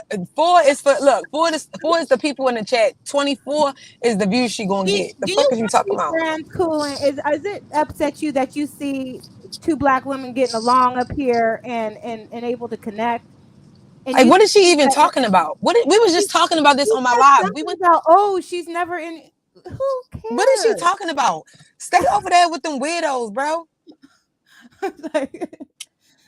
is for look. Four is the people in the chat. 24 is the views she gonna get. The Do fuck you is you want to talking be about? friends, cool? And is it upset you that you see two black women getting along up here and able to connect? And Like, you what think is she even that talking about? We was she, just talking about this she on my said live. We something went. about, oh, she's never in. Who What is she cares? talking about? Stay over there with them weirdos, bro. Like,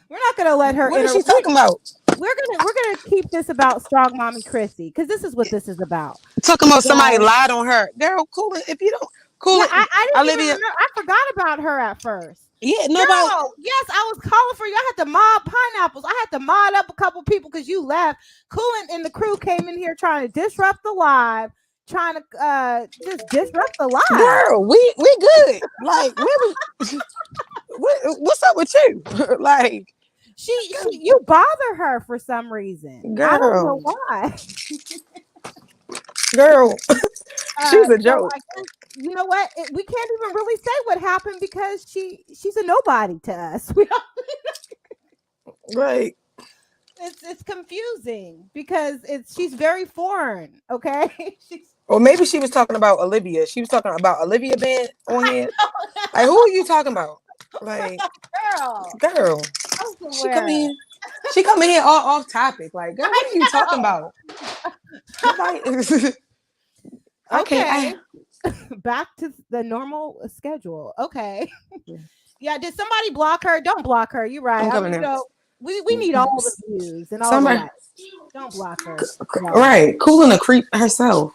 we're not gonna let her What is enter. she talking about? We're gonna keep this about strong mommy Chrissy because this is what this is about. Talking about somebody Guys, lied on her. Girl, cool it. If you don't cool yeah, it, I didn't even Olivia. remember. I forgot about her at first. Yeah, nobody. Girl, yes, I was calling for you. I had to mod pineapples. I had to mod up a couple people because you left. Coolant and the crew came in here trying to disrupt the live, trying to just disrupt the live. Girl, we good. Like, where was what's up with you? Like, You bother her for some reason. I don't know girl, why. girl, she's a So joke. I guess you know what? We can't even really say what happened because she's a nobody to us. We don't, Right. it's confusing because she's very foreign. Okay, she's Or maybe she was talking about Olivia. She was talking about Olivia being on here. Like, who are you talking about? Like, girl. girl, I she come swear. in. She come in here all off topic. Like, girl, what are you I talking know. about? Nobody. I can't. Okay, back to the normal schedule. Okay. Yeah, did somebody block her? Don't block her. You're right. I'm I coming mean, in. we need all the views and all the Somebody. likes. Don't block her. No. Right. Cooling a creep herself.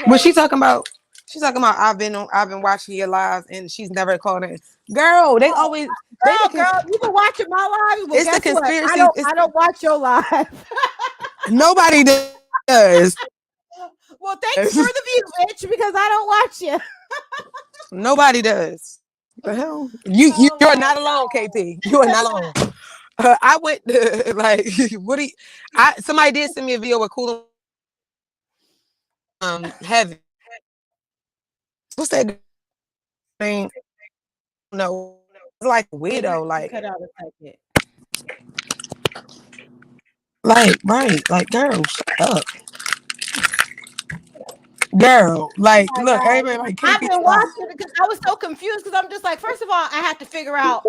What Okay. she talking about? She's talking about I've been watching your lives and she's never called in. Girl, they Oh, always they the girl, you've been watching my live. Well, it's the guess what? conspiracy. It's I don't watch your live. nobody does. Well, thanks for the view, bitch, because I don't watch you. Nobody does. The hell? Oh You're my not alone, KP. You are not alone. I went to, like what do you, I somebody did send me a video with cool heaven. What's that name? No, it's like a Wait, widow, you cut out a second. like right, like girl, shut up. Girl, like My look, God. everybody like I've KP been stop. watching it because I was so confused because I'm just like, first of all, I had to figure out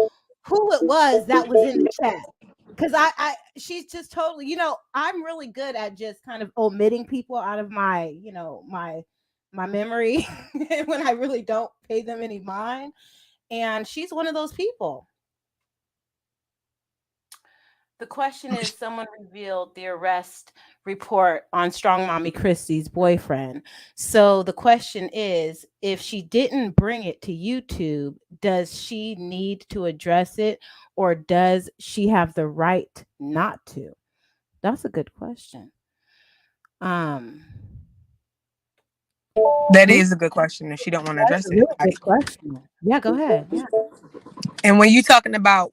who it was that was in the chat. Because she's just totally, I'm really good at just kind of omitting people out of my, my memory when I really don't pay them any mind. And she's one of those people. The question is someone revealed the arrest report on Strong Mommy Chrissy's boyfriend. So the question is if she didn't bring it to YouTube, does she need to address it or does she have the right not to? That's a good question. Um That we is a good question, and she don't want to That's address a it. really good question. Yeah, go ahead. Yeah. And when you're talking about,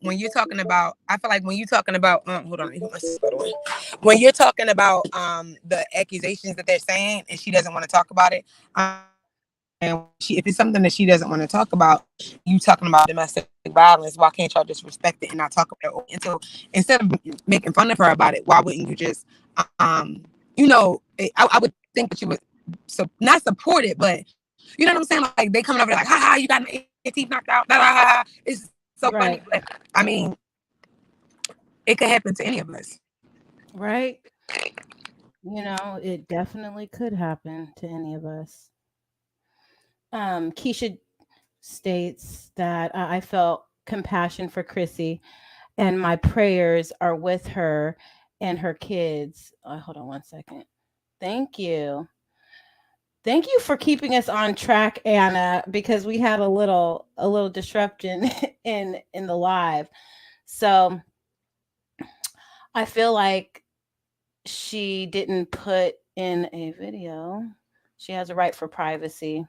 I feel like when you're talking about, hold on, by the way, when you're talking about the accusations that they're saying, and she doesn't want to talk about it, and if it's something that she doesn't want to talk about, you talking about domestic violence, why can't y'all just respect it and not talk about it? And so instead of making fun of her about it, why wouldn't you just, I would think that you would not support it, but you know what I'm saying? Like they coming over there like, ha ha, you got your teeth knocked out, da, da, da. It's so funny, Right. but I mean, it could happen to any of us. Right. It definitely could happen to any of us. Keisha states that I felt compassion for Chrissy and my prayers are with her and her kids. Hold on one second. Thank you. Thank you for keeping us on track, Anna, because we had a little disruption in the live. So I feel like she didn't put in a video. She has a right for privacy.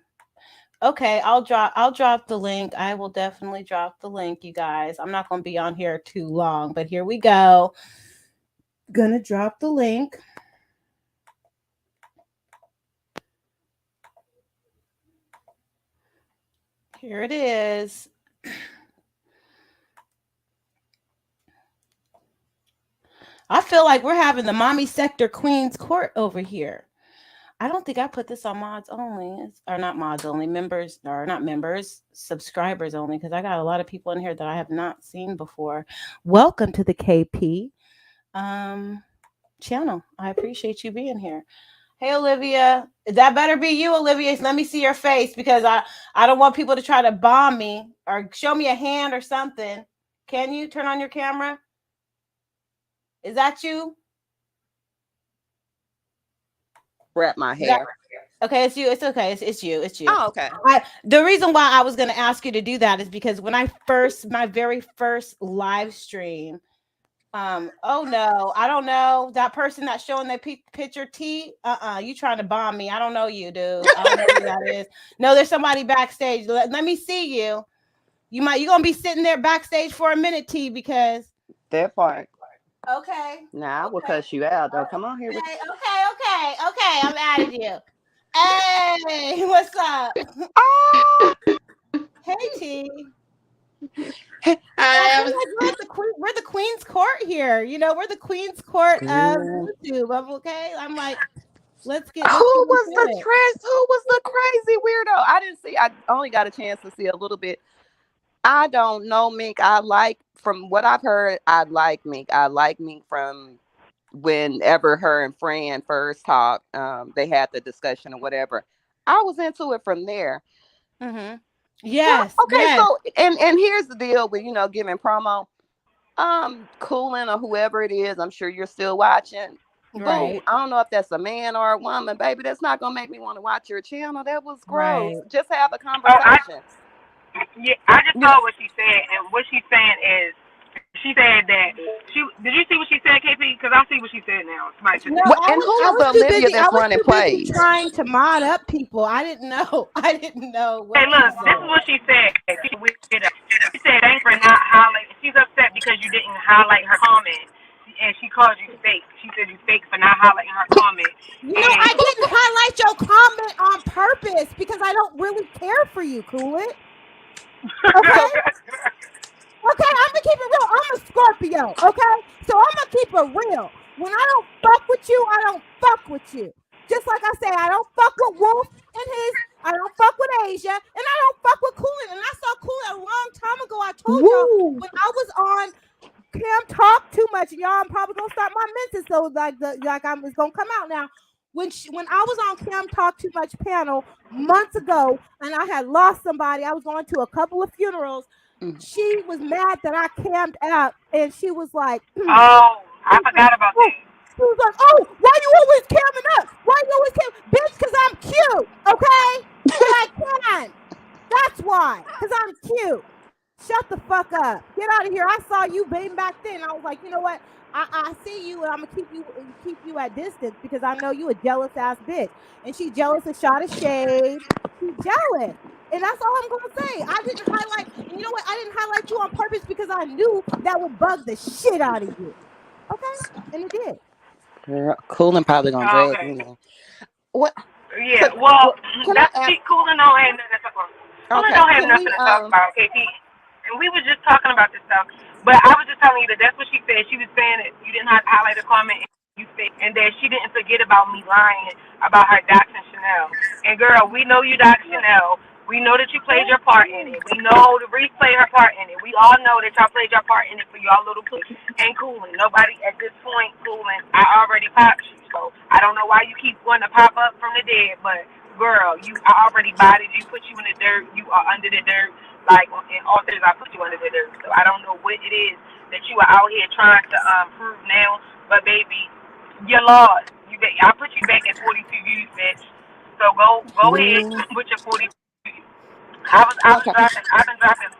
Okay, I'll drop the link. I will definitely drop the link, you guys. I'm not going to be on here too long, but here we go. Gonna drop the link. Here it is. I feel like we're having the mommy sector queens court over here. I don't think I put this on mods only, or not mods only, members, or not members, subscribers only, because I got a lot of people in here that I have not seen before. Welcome to the KP channel. I appreciate you being here. Hey, Olivia, that better be you, Olivia. Let me see your face because I don't want people to try to bomb me or show me a hand or something. Can you turn on your camera? Is that you? Wrap my Is that hair. okay? It's you. It's okay. It's you. It's you. Oh, okay. The reason why I was going to ask you to do that is because when my very first live stream, oh no, I don't know that person that's showing their picture T. You trying to bomb me? I don't know you, dude. I don't know who that is. No, there's somebody backstage. Let me see you. You gonna be sitting there backstage for a minute, T, because That part. okay. Nah, I will Okay. cuss you out though. Come on here with Okay. I'm adding you. Hey, what's up? oh, Hey, T. I I feel was like we're the Queen's Court here. We're the Queen's Court of girl. YouTube. I'm okay. I'm like, Who let's get was into the it. Who was the crazy weirdo? I didn't see. I only got a chance to see a little bit. I don't know, Mink. I like from what I've heard. I like Mink. I like Mink from whenever her and Fran first talked. They had the discussion or whatever. I was into it from there. Mm-hmm. Well, Yes, okay. yes, So and here's the deal with giving promo. Cooling or whoever it is, I'm sure you're still watching. Boo, right, I don't know if that's a man or a woman, baby. That's not gonna make me want to watch your channel. That was gross. right. Just have a Oh, conversation. I just You know, saw what she said, and what she's saying is, she said that she. Did you see what she said, KP? Because I see what she said now. Somebody took No, that what? picture. And who I is was too Olivia busy. I that's was running too busy plays? trying to mod up people. I didn't know. I didn't know Hey, what she look, this is said. what she said. She weird. She said thanks for not highlighting. She's upset because you didn't highlight her comment, and she called you fake. She said you fake for not highlighting her comment, and I didn't highlight your comment on purpose because I don't really care for you, Cool It. Okay? Okay, I'm gonna keep it real. I'm a Scorpio, okay? So I'm gonna keep it real. When I don't fuck with you, I don't fuck with you. Just like I say, I don't fuck with Wolf and I don't fuck with Asia, and I don't fuck with Coolin. And I saw Coolin a long time ago. I told y'all Woo! when I was on Cam Talk Too Much, and y'all, I'm probably gonna start my mentions, so it's gonna come out now. When I was on Cam Talk Too Much panel months ago, and I had lost somebody, I was going to a couple of funerals. Mm. She was mad that I cammed out, and she was like, oh, I forgot about that. she was like, "Oh, why you always camming up? Why you always camming, bitch? Because I'm cute, okay? And I can. That's why, because I'm cute. Shut the fuck up. Get out of here. I saw you being back then. I was like, you know what? I see you, and I'm gonna keep you at distance because I know you a jealous ass bitch. And she jealous of shot of shade. She jealous. And that's all I'm gonna say. I didn't highlight, and you know what? I didn't highlight you on purpose because I knew that would bug the shit out of you. Okay? And it did. Girl, Cooling probably gonna Oh, drag okay. me now. What? Yeah. Well, Can I that's ask? she. Cooling don't have nothing to talk about. Cooling Okay, don't have can nothing we to talk about, KP. And we were just talking about this stuff. But I was just telling you that that's what she said. She was saying that you didn't have to highlight a comment, and you said, and that she didn't forget about me lying about her doxing Chanel. And girl, we know you doxed Chanel. We know that you played your part in it. We know the Reese played her part in it. We all know that y'all played your part in it for y'all little push. And Cooling. Nobody at this point, Cooling, I already popped you. So I don't know why you keep wanting to pop up from the dead, but girl, I already bodied you, put you in the dirt. You are under the dirt. Like in all things, I put you under the dirt. So I don't know what it is that you are out here trying to prove now. But baby, you lost. I put you back at 42 views, bitch. So go ahead Mm, with your 40. I was okay. dropping. I've been dropping.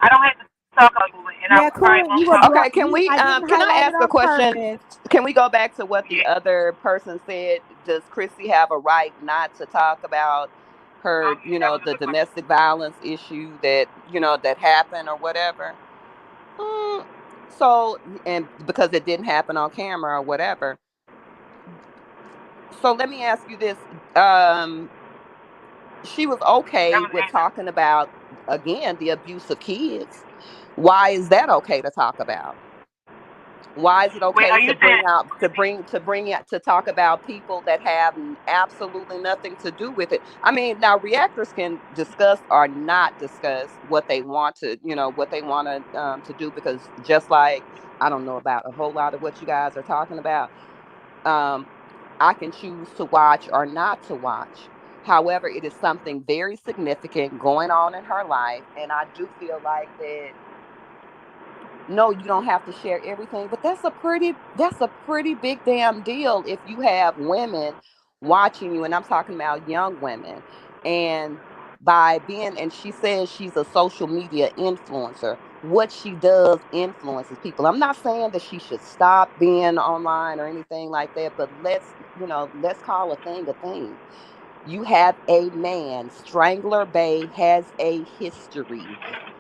I don't have to talk about it, and I Yeah, probably cool. won't You were talk. Okay, blocked. I didn't can I highlight it ask a on question? purpose. Can we go back to what the Yeah. other person said? Does Chrissy have a right not to talk about her, Okay, that was a the good question. domestic violence issue that, that happened or whatever? Mm, so, and because it didn't happen on camera or whatever. So let me ask you this. Um, she was That okay was with answer. talking about, again, the abuse of kids. Why is that okay to talk about? Why is it Wait, okay are you to saying? bring it to talk about people that have absolutely nothing to do with it? I mean, now reactors can discuss or not discuss what they want to, what they want to do, because just like I don't know about a whole lot of what you guys are talking about, um, I can choose to watch or not to watch. However, it is something very significant going on in her life, and I do feel like that, no, you don't have to share everything, but that's a pretty big damn deal if you have women watching you, and I'm talking about young women. And by being, and she says she's a social media influencer, what she does influences people. I'm not saying that she should stop being online or anything like that, but let's call a thing a thing. You have a man, Strangler Bay has a history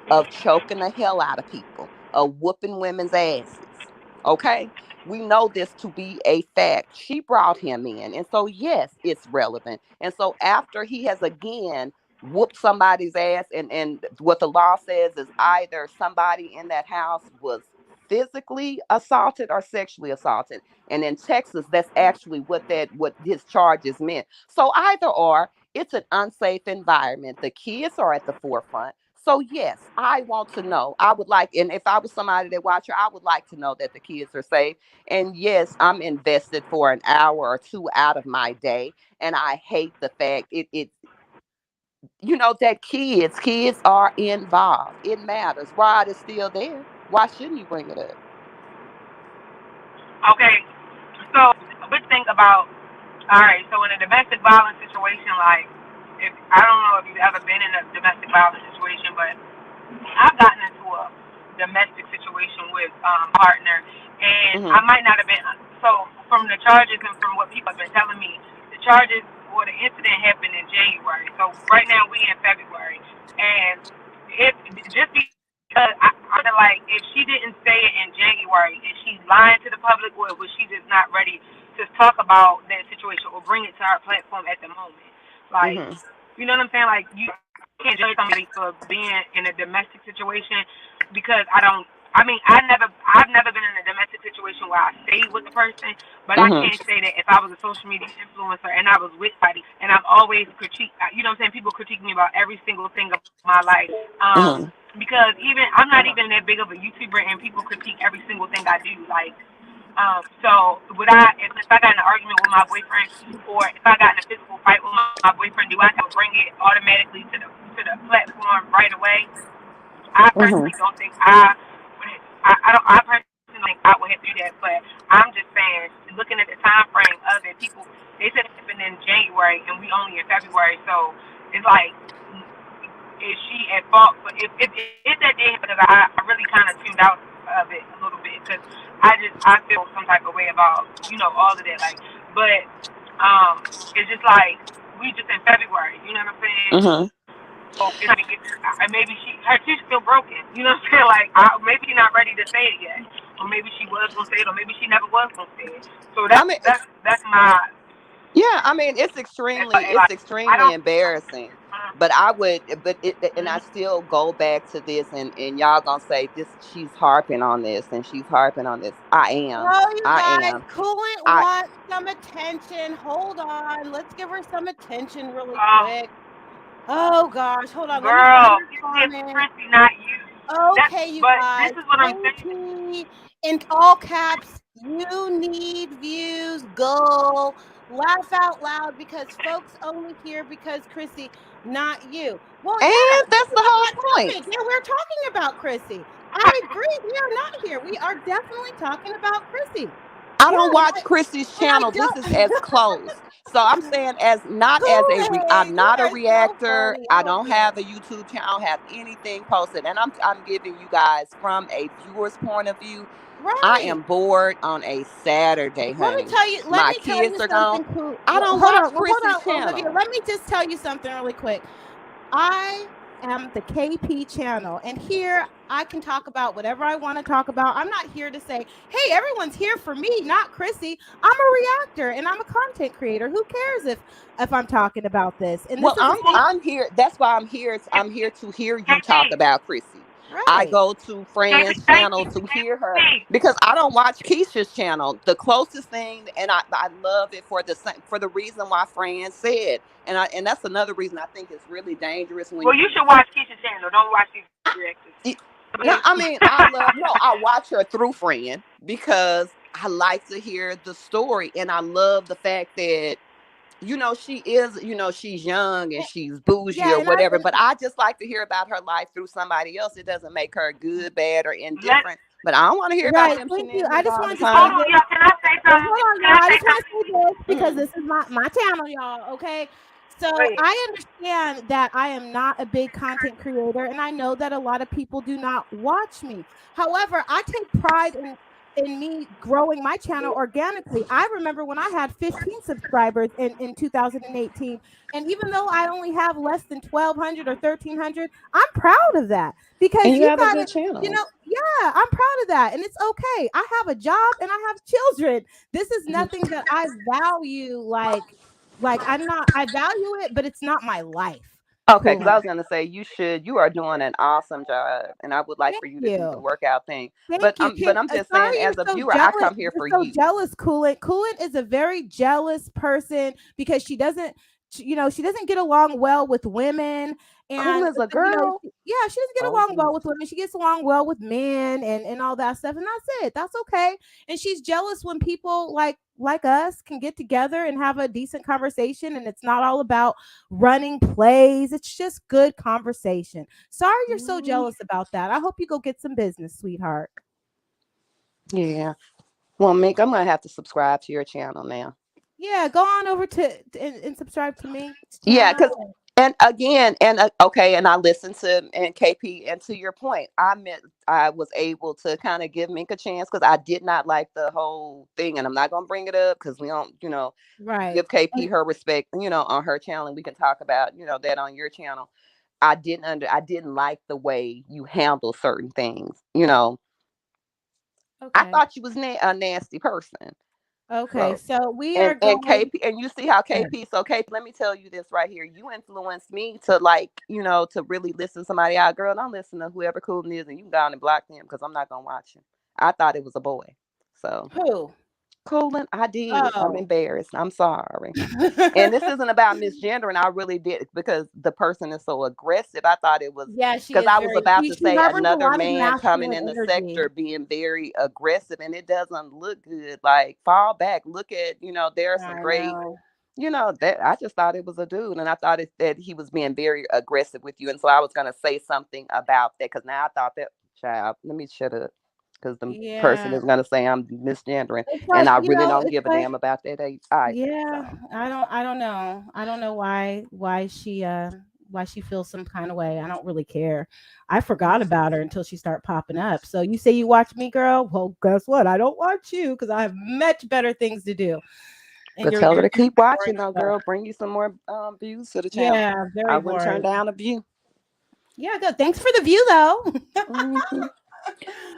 of choking the hell out of people, of whooping women's asses. Okay? We know this to be a fact. She brought him in. And so, yes, it's relevant. And so, after he has again whooped somebody's ass, and what the law says is either somebody in that house was physically assaulted or sexually assaulted. And in Texas, that's actually what his charges meant. So either or, it's an unsafe environment. The kids are at the forefront. So yes, I want to know. I would like, and if I was somebody that watch her, I would like to know that the kids are safe. And yes, I'm invested for an hour or two out of my day, and I hate the fact that kids are involved. It matters. Rod is still there. Why shouldn't you bring it up? Okay. So, let's think about. All right. So, in a domestic violence situation, like, if I don't know if you've ever been in a domestic violence situation, but I've gotten into a domestic situation with partner, and I Mhm. might not have been. So from the charges and from what people have been telling me, the charges or the incident happened in January. So right now we in February, and if just because I feel like if she didn't say it in January, is she lying to the public, or was she just not ready to talk about that situation or bring it to our platform at the moment? Like, Mhm. you know what I'm saying? Like, you can't judge somebody for being in a domestic situation because I don't. I mean, I've never been in a domestic situation where I stayed with the person, but I Mhm. can't say that if I was a social media influencer and I was with somebody and I've always critiqued, you know what I'm saying? People critique me about every single thing of my life. Mhm. Because even I'm not even that big of a YouTuber and people critique every single thing I do. Like, so would I, if I got in an argument with my boyfriend, or if I got in a physical fight with my boyfriend, do I have to bring it automatically to the platform right away? I Mhm. personally don't think I would. I don't. I personally think I would have to do that. But I'm just saying, looking at the time frame of it, people they said it happened in January and we only in February, so it's like, is she at fault? But if that did happen, because I really kind of tuned out of it a little bit because I feel some type of way about all of that. Like, but it's just like we just in February. You know what I'm saying? Mhm. So it's like maybe her teeth still broken. You know what I'm saying? Like, maybe she's not ready to say it yet, or maybe she was gonna say it, or maybe she never was gonna say it. So I mean, that's my yeah, I mean, it's like I extremely don't. embarrassing. But and I still go back to this, and y'all gonna say this, she's harping on this and she's harping on this. Oh, you I guys, am, Coolant I, wants some attention. Hold on. Let's give her some attention really Oh, quick. Oh gosh, hold on. Let me find girl, her it's comment. Chrissy, not you. That, Okay, you but guys. this is what I'm saying. KT in all caps. You need views. Go laugh out loud because folks only here because Chrissy, not you. Well, yeah, and this that's is the a whole hot point. topic. Yeah, we're talking about Chrissy. I agree. We are not here. We are definitely talking about Chrissy. I Yeah, don't watch Chrissy's and I channel. This is don't. as close. So I'm saying as not as a I'm Kool-Aid, you not a are so reactor. funny. I Oh don't dear. have a YouTube channel. I don't have anything posted. And I'm giving you guys from a viewer's point of view. I Right. am bored on a Saturday, Let me honey. tell you. Let My me tell kids you are gone. something cool. I don't Hold watch on. Well, hold Chrissy's on, Olivia. channel. Let me just tell you something really quick. I am the KP channel, and here I can talk about whatever I want to talk about. I'm not here to say, "Hey, everyone's here for me, not Chrissy." I'm a reactor, and I'm a content creator. Who cares if I'm talking about this? And this Well, is a safe, I'm here. That's why I'm here. I'm here to hear you talk KP, about Chrissy. I right. go to KP, Fran's thank channel you. to hear her KP, because I don't watch Keisha's channel. The closest thing, and I love it for for the reason why Fran said, and that's another reason I think it's really dangerous when well, you should watch Keisha's channel. Don't watch these reactors. y- no, But I mean, I love no, I watch her through Fran because I like to hear the story, and I love the fact that she is, she's young and Eh, she's bougie Yeah, or and I whatever, but I just like to hear about her life through somebody else. It doesn't make her good, bad, or let indifferent. But I don't want to hear about right. them Thank you. I shenanigans just all the wanted to say hold time. on, this. y'all. Can I say Well, something? hold on, Can y'all. I I say just want to say something? this because Mm. this is my channel, y'all. Okay. So Wait. I understand that I am not a big content creator, and I know that a lot of people do not watch me. However, I take pride in me growing my channel organically. I remember when I had 15 subscribers in 2018. And even though I only have less than 1,200 or 1,300, I'm proud of that And because you you have a got good to, channel. yeah, I'm proud of that. And it's okay. I have a job and I have children. This is nothing that I value like I value it, but it's not my life. Okay, because I Cool. was gonna say you are doing an awesome job, and I would like Thank for you to do the you. workout thing. But Thank you. I'm just saying, Sorry as you're a so viewer, I jealous. come here You're for so you. jealous, Coolant. Coolant is a very jealous person because she doesn't get along well with women. Cool And as a girl. yeah, she doesn't get Oh along well with Jesus. women. She gets along well with men and all that stuff. And that's it. That's okay. And she's jealous when people like us can get together and have a decent conversation, and it's not all about running plays. It's just good conversation. Sorry you're so Mm, jealous about that. I hope you go get some business, sweetheart. yeah. Well, Mick, I'm gonna have to subscribe to your channel now. Yeah, go on over and subscribe to me Yeah, because channel. and again, and okay, and I listened to and KP, and to your point, I was able to kind of give Mink a chance because I did not like the whole thing, and I'm not gonna bring it up because we don't, Right. give KP her respect, on her channel, and we can talk about, that on your channel. I didn't like the way you handle certain things. I Okay. thought you was a nasty person. Okay. So So we are and going. KP, and you see how KP, so KP, let me tell you this right here. You influenced me to to really listen to somebody out. Girl, don't listen to whoever Cooling is, and you can go on and block them because I'm not gonna watch him. I thought it was a boy. So Who? Cooling, I did. I'm Oh. embarrassed. I'm sorry. And this isn't about misgendering. I really did because the person is so aggressive. I thought it was Yeah, she because is I was very. about She to she say harbors a another lot of man coming masculine in the energy. sector being very aggressive, and it doesn't look good. Like, fall back. Look at, there are some I great, know. that I just thought it was a dude, and I thought that he was being very aggressive with you, and so I was gonna say something about that because now I thought that, child, let me shut up because the person Yeah. is gonna say I'm misgendering, It's and like I really don't it's give a like damn about that either. yeah. So. I don't know. I don't know why she feels some kind of way. I don't really care. I forgot about her until she started popping up. So you say you watch me, girl? Well, guess what? I don't watch you because I have much better things to do. And But you're tell her you're to doing keep watching, boring though, stuff. girl. Bring you some more views to the channel. Yeah, I very wouldn't turn boring. down a view. Yeah, good. Thanks for the view, though. Hmm.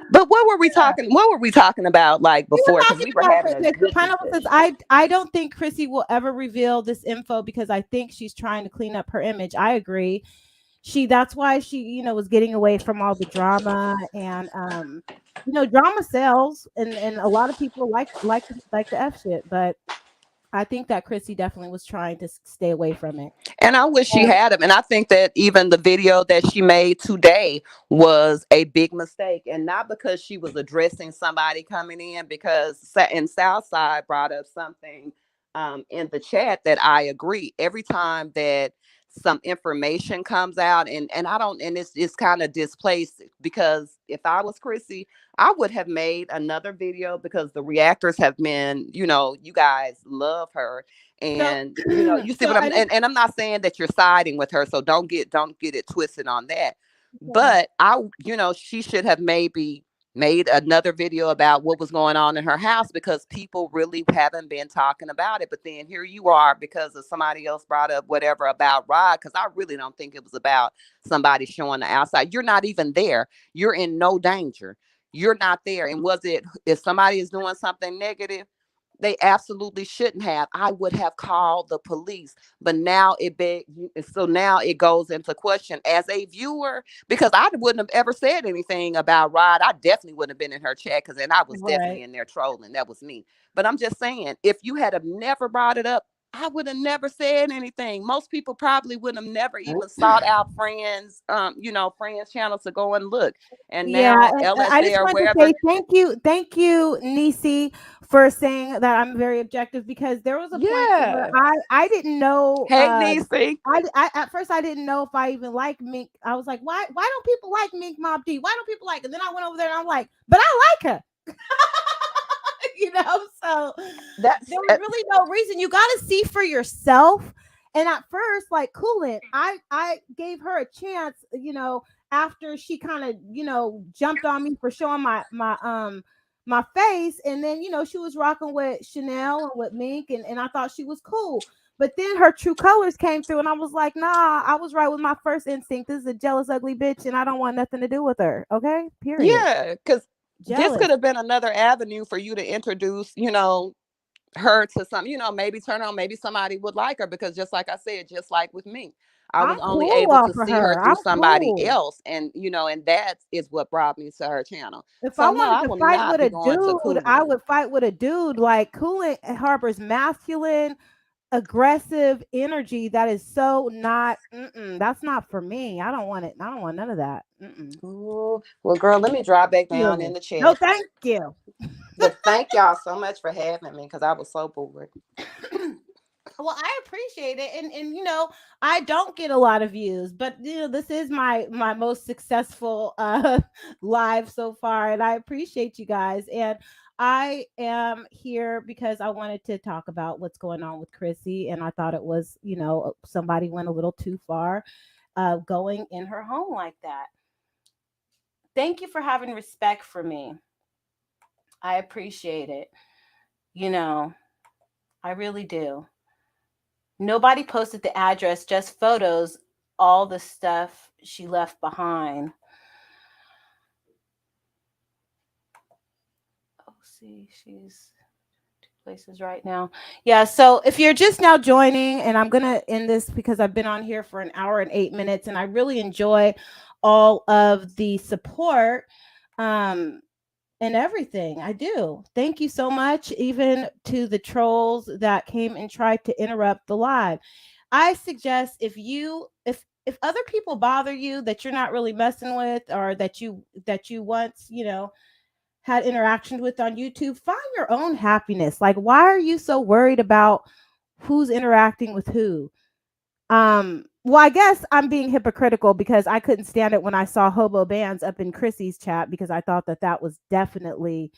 But what were we talking? What were we talking about like We were before? Because talking we were about having a okay, so good Pineapple says, discussion. I don't think Chrissy will ever reveal this info because I think she's trying to clean up her image. I agree. That's why she, was getting away from all the drama and drama sells and a lot of people like the F shit, but I think that Chrissy definitely was trying to stay away from it. And I wish she Um, had him. And I think that even the video that she made today was a big mistake. And not because she was addressing somebody coming in, because and Southside brought up something in the chat that I agree. Every time that some information comes out, and I don't, and it's kind of displaced, because if I was Chrissy, I would have made another video, because the reactors have been, you guys love her. So, And you see so what I just and I'm not saying that you're siding with her, so don't get it twisted on that. yeah. But she should have maybe made another video about what was going on in her house, because people really haven't been talking about it. But then here you are, because of somebody else brought up whatever about Rod, because I really don't think it was about somebody showing the outside. You're not even there. You're in no danger. You're not there. And was it, if somebody is doing something negative, they absolutely shouldn't have. I would have called the police. But now so now it goes into question as a viewer, because I wouldn't have ever said anything about Rod. I definitely wouldn't have been in her chat, because then I was definitely Right. in there trolling. That was me. But I'm just saying, if you had have never brought it up, I would have never said anything. Most people probably would have never even sought out friends channels to go and look. And Yeah, now and I LSA just or wanted to wherever. say thank you, Nisi, for saying that I'm very objective, because there was a point to where Yeah. I didn't know. Hey, Niecy. I at first I didn't know if I even like Mink. I was like, why don't people like Mink Mob D? Why don't people like? And then I went over there and I'm like, but I like her. So That's there was really no reason. You got to see for yourself. And at first, like Coolant, I gave her a chance, after she kind of, jumped on me for showing my face. And then, she was rocking with Chanel and with Mink, and I thought she was cool. But then her true colors came through, and I was like, nah, I was right with my first instinct. This is a jealous, ugly bitch, and I don't want nothing to do with her. Okay, period. Yeah, because this could Jealous. have been another avenue for you to introduce, her to some, maybe turn on, maybe somebody would like her, because just like I said, just like with me, I was I'm only cool able off to of see her her. through I'm somebody cool. else. And that is what brought me to her channel. If I So no, wanted I to will fight not with be a going to dude, I Coolant. would fight with a dude. Like Coolant harbors masculine, aggressive energy that is so not. That's not for me. I don't want it. I don't want none of that. Ooh, well, girl, let me drop back down in You. the No, chat. thank you. But thank y'all so much for having me, because I was so bored. Well, I appreciate it, and I don't get a lot of views, but this is my most successful live so far, and I appreciate you guys. And I am here because I wanted to talk about what's going on with Chrissy, and I thought it was, somebody went a little too far, going in her home like that. Thank you for having respect for me. I appreciate it. You know, I really do. Nobody posted the address, just photos, all the stuff she left behind. Oh, see, she's two places right now. Yeah, so if you're just now joining, and I'm going to end this because I've been on here for an hour and 8 minutes, and I really enjoy all of the support. And everything. I do. Thank you so much, even to the trolls that came and tried to interrupt the live. I suggest if other people bother you that you're not really messing with, or that you once, had interactions with on YouTube, find your own happiness. Like, why are you so worried about who's interacting with who? Well, I guess I'm being hypocritical because I couldn't stand it when I saw Hobo Bands up in Chrissy's chat, because I thought that was definitely,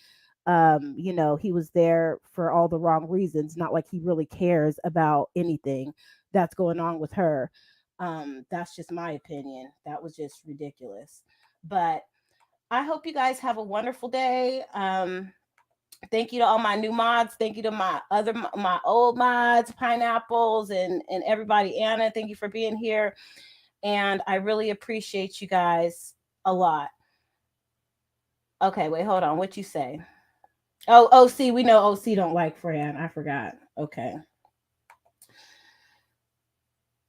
he was there for all the wrong reasons, not like he really cares about anything that's going on with her. That's just my opinion. That was just ridiculous. But I hope you guys have a wonderful day. Thank you to all my new mods. Thank you to my old mods, Pineapples, and everybody. Anna, thank you for being here, and I really appreciate you guys a lot. Okay, wait, hold on. What you say? Oh, OC, we know OC don't like Fran. I forgot. Okay.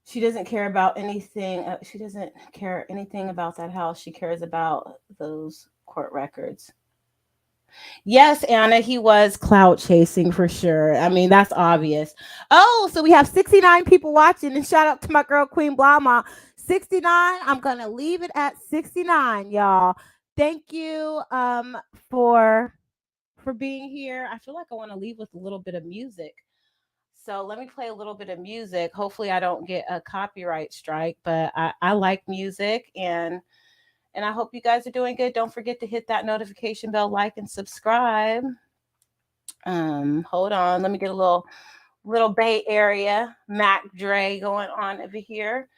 She doesn't care about anything. She doesn't care anything about that house. She cares about those court records. Yes, Anna, he was clout chasing for sure. I mean, that's obvious. Oh, so we have 69 people watching, and shout out to my girl Queen Blama. 69. I'm gonna leave it at 69, y'all. Thank you for being here. I feel like I want to leave with a little bit of music. So let me play a little bit of music. Hopefully I don't get a copyright strike, but I like music, and I hope you guys are doing good. Don't forget to hit that notification bell, like and subscribe. Hold on, let me get a little Bay Area Mac Dre going on over here.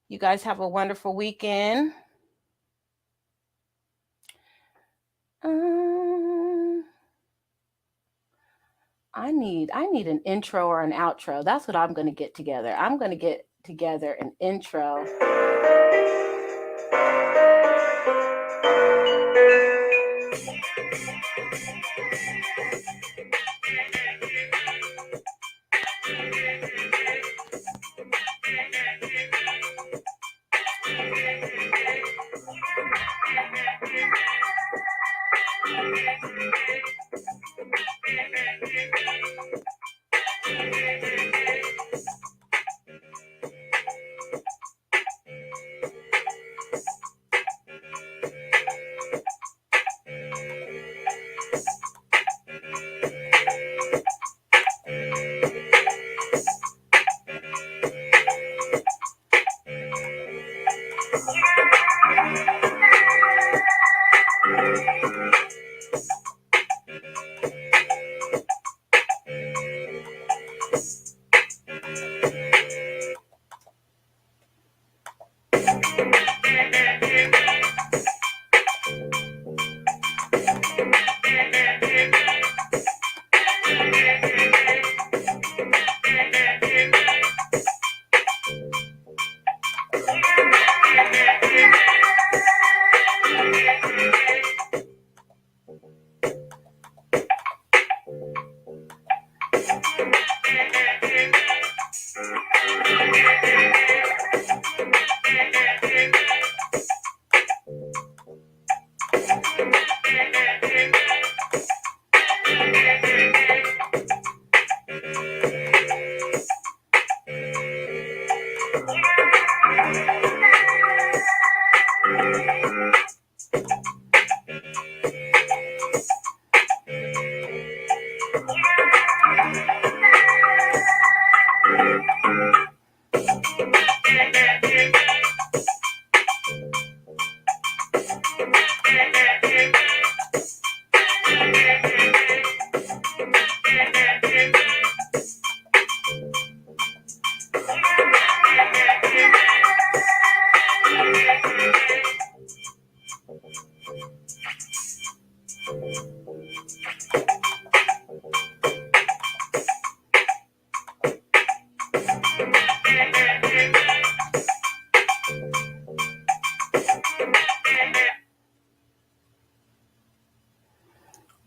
You guys have a wonderful weekend. I need an intro or an outro. That's what I'm going to get together. I'm going to get together an intro.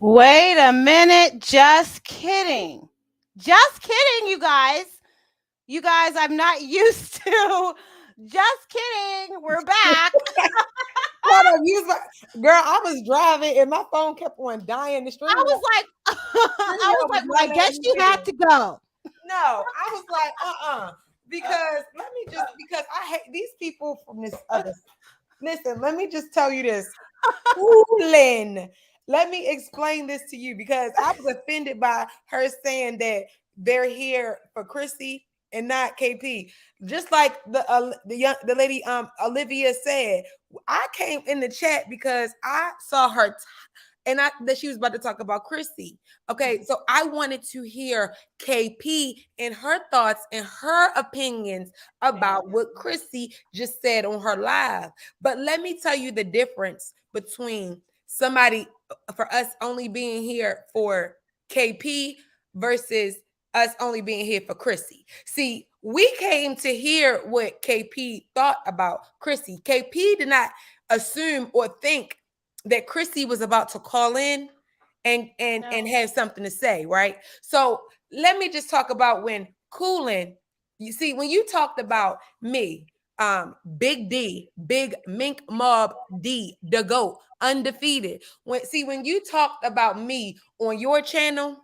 Wait a minute. Just kidding. Just kidding, you guys. You guys, I'm not used to. Just kidding. We're back. Hold on, girl, I was driving and my phone kept on dying. The stream I was like, well, I guess you had to go. No, I was like, because because I hate these people from this other. Listen, let me just tell you this. Lynn, let me explain this to you because I was offended by her saying that they're here for Chrissy and not KP. Just like the lady Olivia said, I came in the chat because I saw her and that she was about to talk about Chrissy. Okay, so I wanted to hear KP and her thoughts and her opinions about what Chrissy just said on her live. But let me tell you the difference between somebody for us only being here for KP versus us only being here for Chrissy. See, we came to hear what KP thought about Chrissy. KP did not assume or think that Chrissy was about to call in and have something to say, right? So let me just talk about when Coolin, you see, when you talked about me, Big D, Big Mink Mob D, the GOAT, undefeated. When you talked about me on your channel,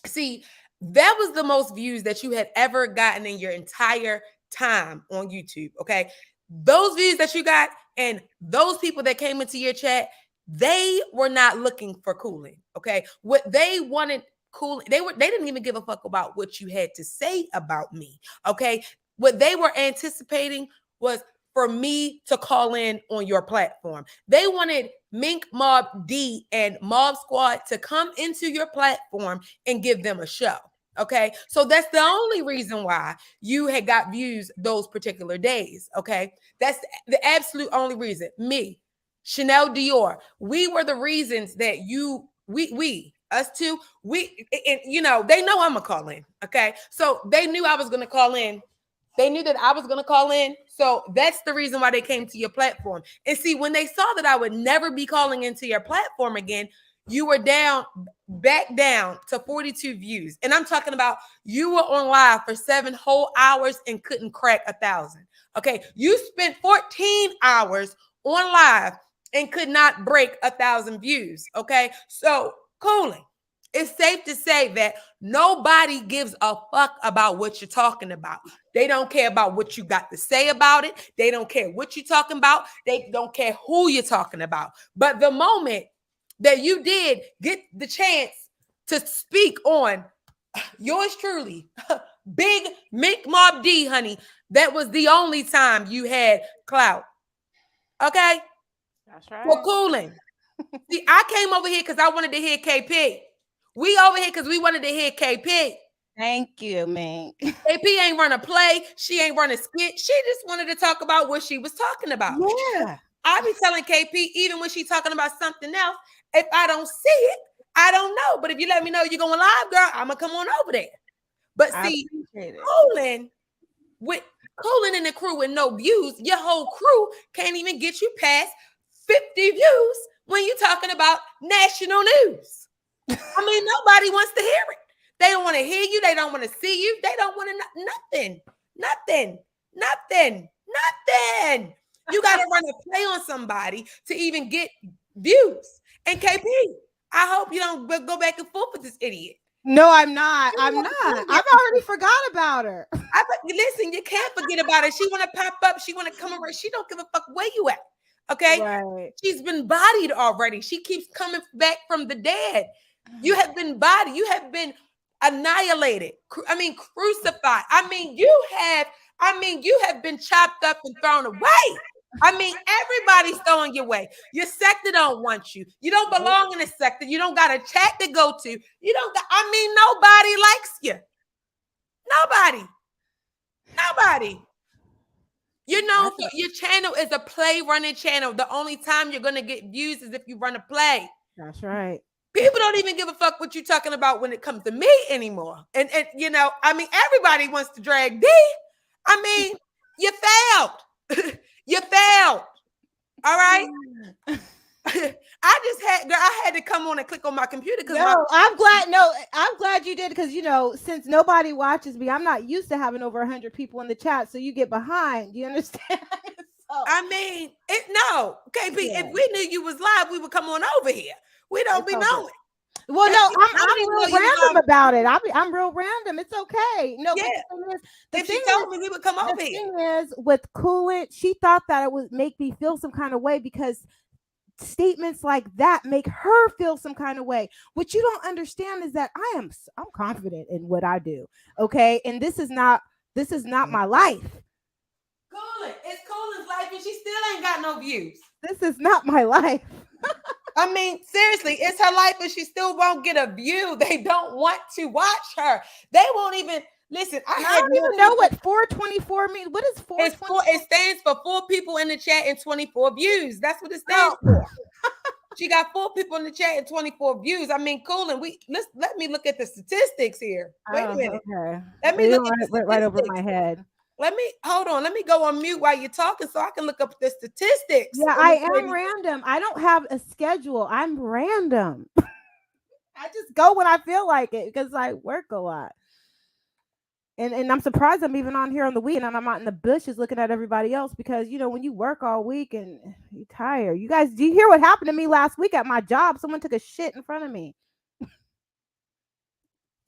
see, that was the most views that you had ever gotten in your entire time on YouTube, okay? Those views that you got and those people that came into your chat, they were not looking for cooling, okay? What they wanted cool. They didn't even give a fuck about what you had to say about me. Okay. What they were anticipating was for me to call in on your platform. They wanted Mink Mob D and Mob Squad to come into your platform and give them a show. Okay. So that's the only reason why you had got views those particular days. Okay. That's the absolute only reason. Me, Chanel Dior, we were the reasons that us two, and they know I'm gonna call in. Okay. So they knew I was gonna call in. They knew that I was going to call in. So that's the reason why they came to your platform. And see, when they saw that I would never be calling into your platform again, you were back down to 42 views. And I'm talking about you were on live for 7 whole hours and couldn't crack 1,000. Okay. You spent 14 hours on live and could not break 1,000 views. Okay. So cooling. It's safe to say that nobody gives a fuck about what you're talking about. They don't care about what you got to say about it. They don't care what you're talking about. They don't care who you're talking about. But the moment that you did get the chance to speak on yours truly, Big Mink Mob D, honey, that was the only time you had clout. Okay? That's right. For cooling. See, I came over here because I wanted to hear KP. We over here because we wanted to hear KP. Thank you, Mink. KP ain't run a play. She ain't run a skit. She just wanted to talk about what she was talking about. Yeah. I be telling KP, even when she's talking about something else, if I don't see it, I don't know. But if you let me know you're going live, girl, I'm going to come on over there. But see, Colin and the crew with no views, your whole crew can't even get you past 50 views when you're talking about national news. I mean, nobody wants to hear it. They don't want to hear you. They don't want to see you. They don't want to nothing. You got to run a play on somebody to even get views. And KP, I hope you don't go back and forth with this idiot. No, I'm not. I've already forgot about her. Listen, you can't forget about her. She want to pop up. She want to come around. She don't give a fuck where you at. Okay? Right. She's been bodied already. She keeps coming back from the dead. You have been bodied. You have been annihilated. I mean, crucified. I mean, you have been chopped up and thrown away. I mean, everybody's throwing your way. Your sector don't want you. You don't belong in a sector. You don't got a chat to go to. Nobody likes you. Nobody. You know, your channel is a play running channel. The only time you're going to get views is if you run a play. That's right. People don't even give a fuck what you're talking about when it comes to me anymore. And everybody wants to drag D. I mean, you failed. You failed. All right. I had to come on and click on my computer because I'm glad you did, because since nobody watches me, I'm not used to having over 100 people in the chat, so you get behind. You understand? KP, if we knew you was live, we would come on over here. We don't be knowing. Well, no, I'm real random about it. I'm real random. It's okay. No, yeah. If she told me we would come over here. The thing is, with Coolant, she thought that it would make me feel some kind of way because statements like that make her feel some kind of way. What you don't understand is that I'm confident in what I do. Okay, and this is not my life. Coolant, it's Coolant's life, and she still ain't got no views. This is not my life. I mean, seriously, it's her life, but she still won't get a view. They don't want to watch her. They won't even listen. I don't even know what 424 means. What is 424? It stands for 4 people in the chat and 24 views. That's what it stands for. She got 4 people in the chat and 24 views. I mean, cool. And let me look at the statistics here. Wait a minute. Okay. Let me look at the right over my head. Hold on. Let me go on mute while you're talking so I can look up the statistics. Yeah, I am random. I don't have a schedule. I'm random. I just go when I feel like it because I work a lot. And I'm surprised I'm even on here on the weekend and I'm out in the bushes looking at everybody else because, when you work all week and you're tired. You guys, do you hear what happened to me last week at my job? Someone took a shit in front of me. It's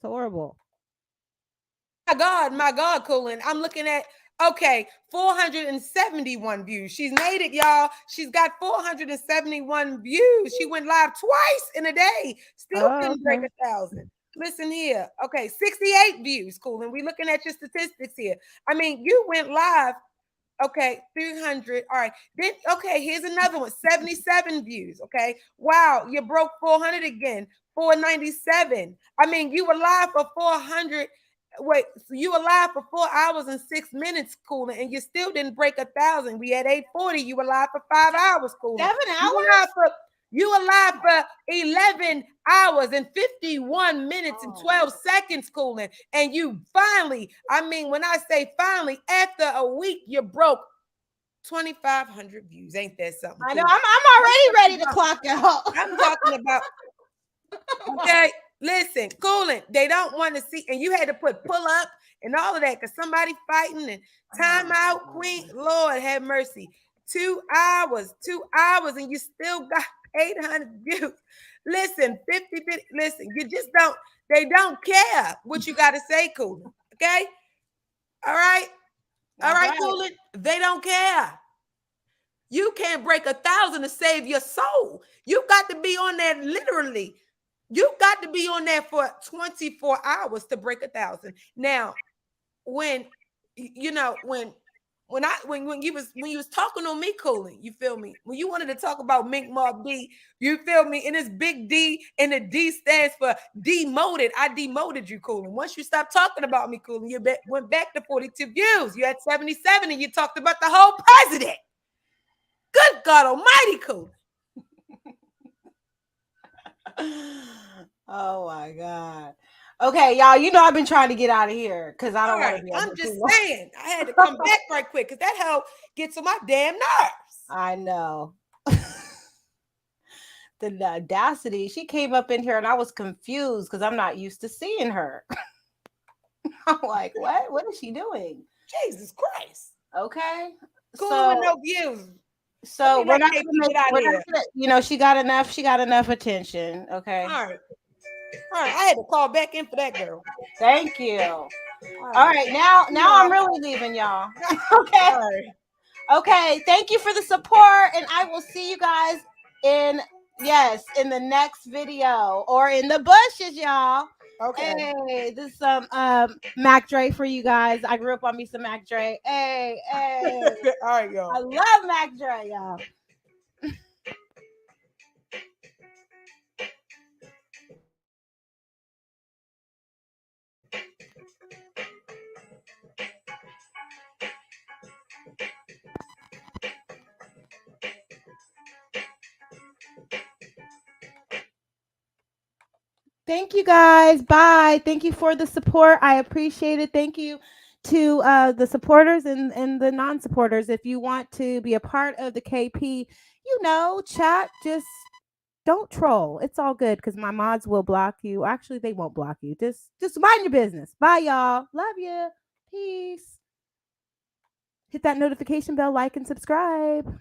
horrible. My God, Colin. I'm looking at, 471 views. She's made it, y'all. She's got 471 views. She went live twice in a day. Still couldn't break 1,000. Listen here. Okay, 68 views. Cool. And we looking at your statistics here. I mean, you went live. Okay, 300. All right. Then, okay, here's another one. 77 views. Okay. Wow, you broke 400 again. 497. I mean, you were live for 400. Wait, so you were live for 4 hours and 6 minutes, Cooling, and you still didn't break 1,000. We had 840. You were live for 5 hours, Cooling. 7 You hours? were live for You were live for 11 hours and 51 minutes and 12 seconds, Cooling. And you finally, I mean, when I say finally, after a week, you broke 2,500 views. Ain't that something? I know. I'm already ready to clock out. I'm talking about, okay, listen, Cooling. They don't want to see, and you had to put pull up and all of that because somebody fighting and time out, Queen. Lord have mercy. 2 hours, and you still got 800 views. Listen, 50, listen, you just don't, they don't care what you got to say, Cooling. Okay? All right? All right, Cooling? They don't care. You can't break 1,000 to save your soul. You got to be on that literally. You got to be on there for 24 hours to break 1,000. Now, when you know, when you was talking on me, Cooling, you feel me? When you wanted to talk about Mink Mob D, you feel me? And it's big D, and the D stands for demoted. I demoted you, Cooling. Once you stopped talking about me, Cooling, you went back to 42 views. You had 77, and you talked about the whole president. Good God Almighty, Cooling. Oh my God. Okay, y'all, you know I've been trying to get out of here because I don't want to be. I'm just saying, I had to come back right quick because that help gets on my damn nerves. I know. The audacity. She came up in here and I was confused because I'm not used to seeing her. I'm like, what? What is she doing? Jesus Christ. Okay. Cool with no views. So we're not gonna, she got enough attention. Okay. All right. I had to call back in for that girl. Thank you. All right. Now I'm really leaving y'all. Okay. All right. Okay. Thank you for the support, and I will see you guys in the next video or in the bushes, y'all. Okay. Hey, this is some Mac Dre for you guys. I grew up on me some Mac Dre. Hey. All right, y'all. I love Mac Dre, y'all. Thank you guys. Bye. Thank you for the support. I appreciate it. Thank you to the supporters and the non-supporters. If you want to be a part of the KP, chat, just don't troll. It's all good because my mods will block you. Actually, they won't block you. Just mind your business. Bye, y'all. Love you. Peace. Hit that notification bell, like, and subscribe.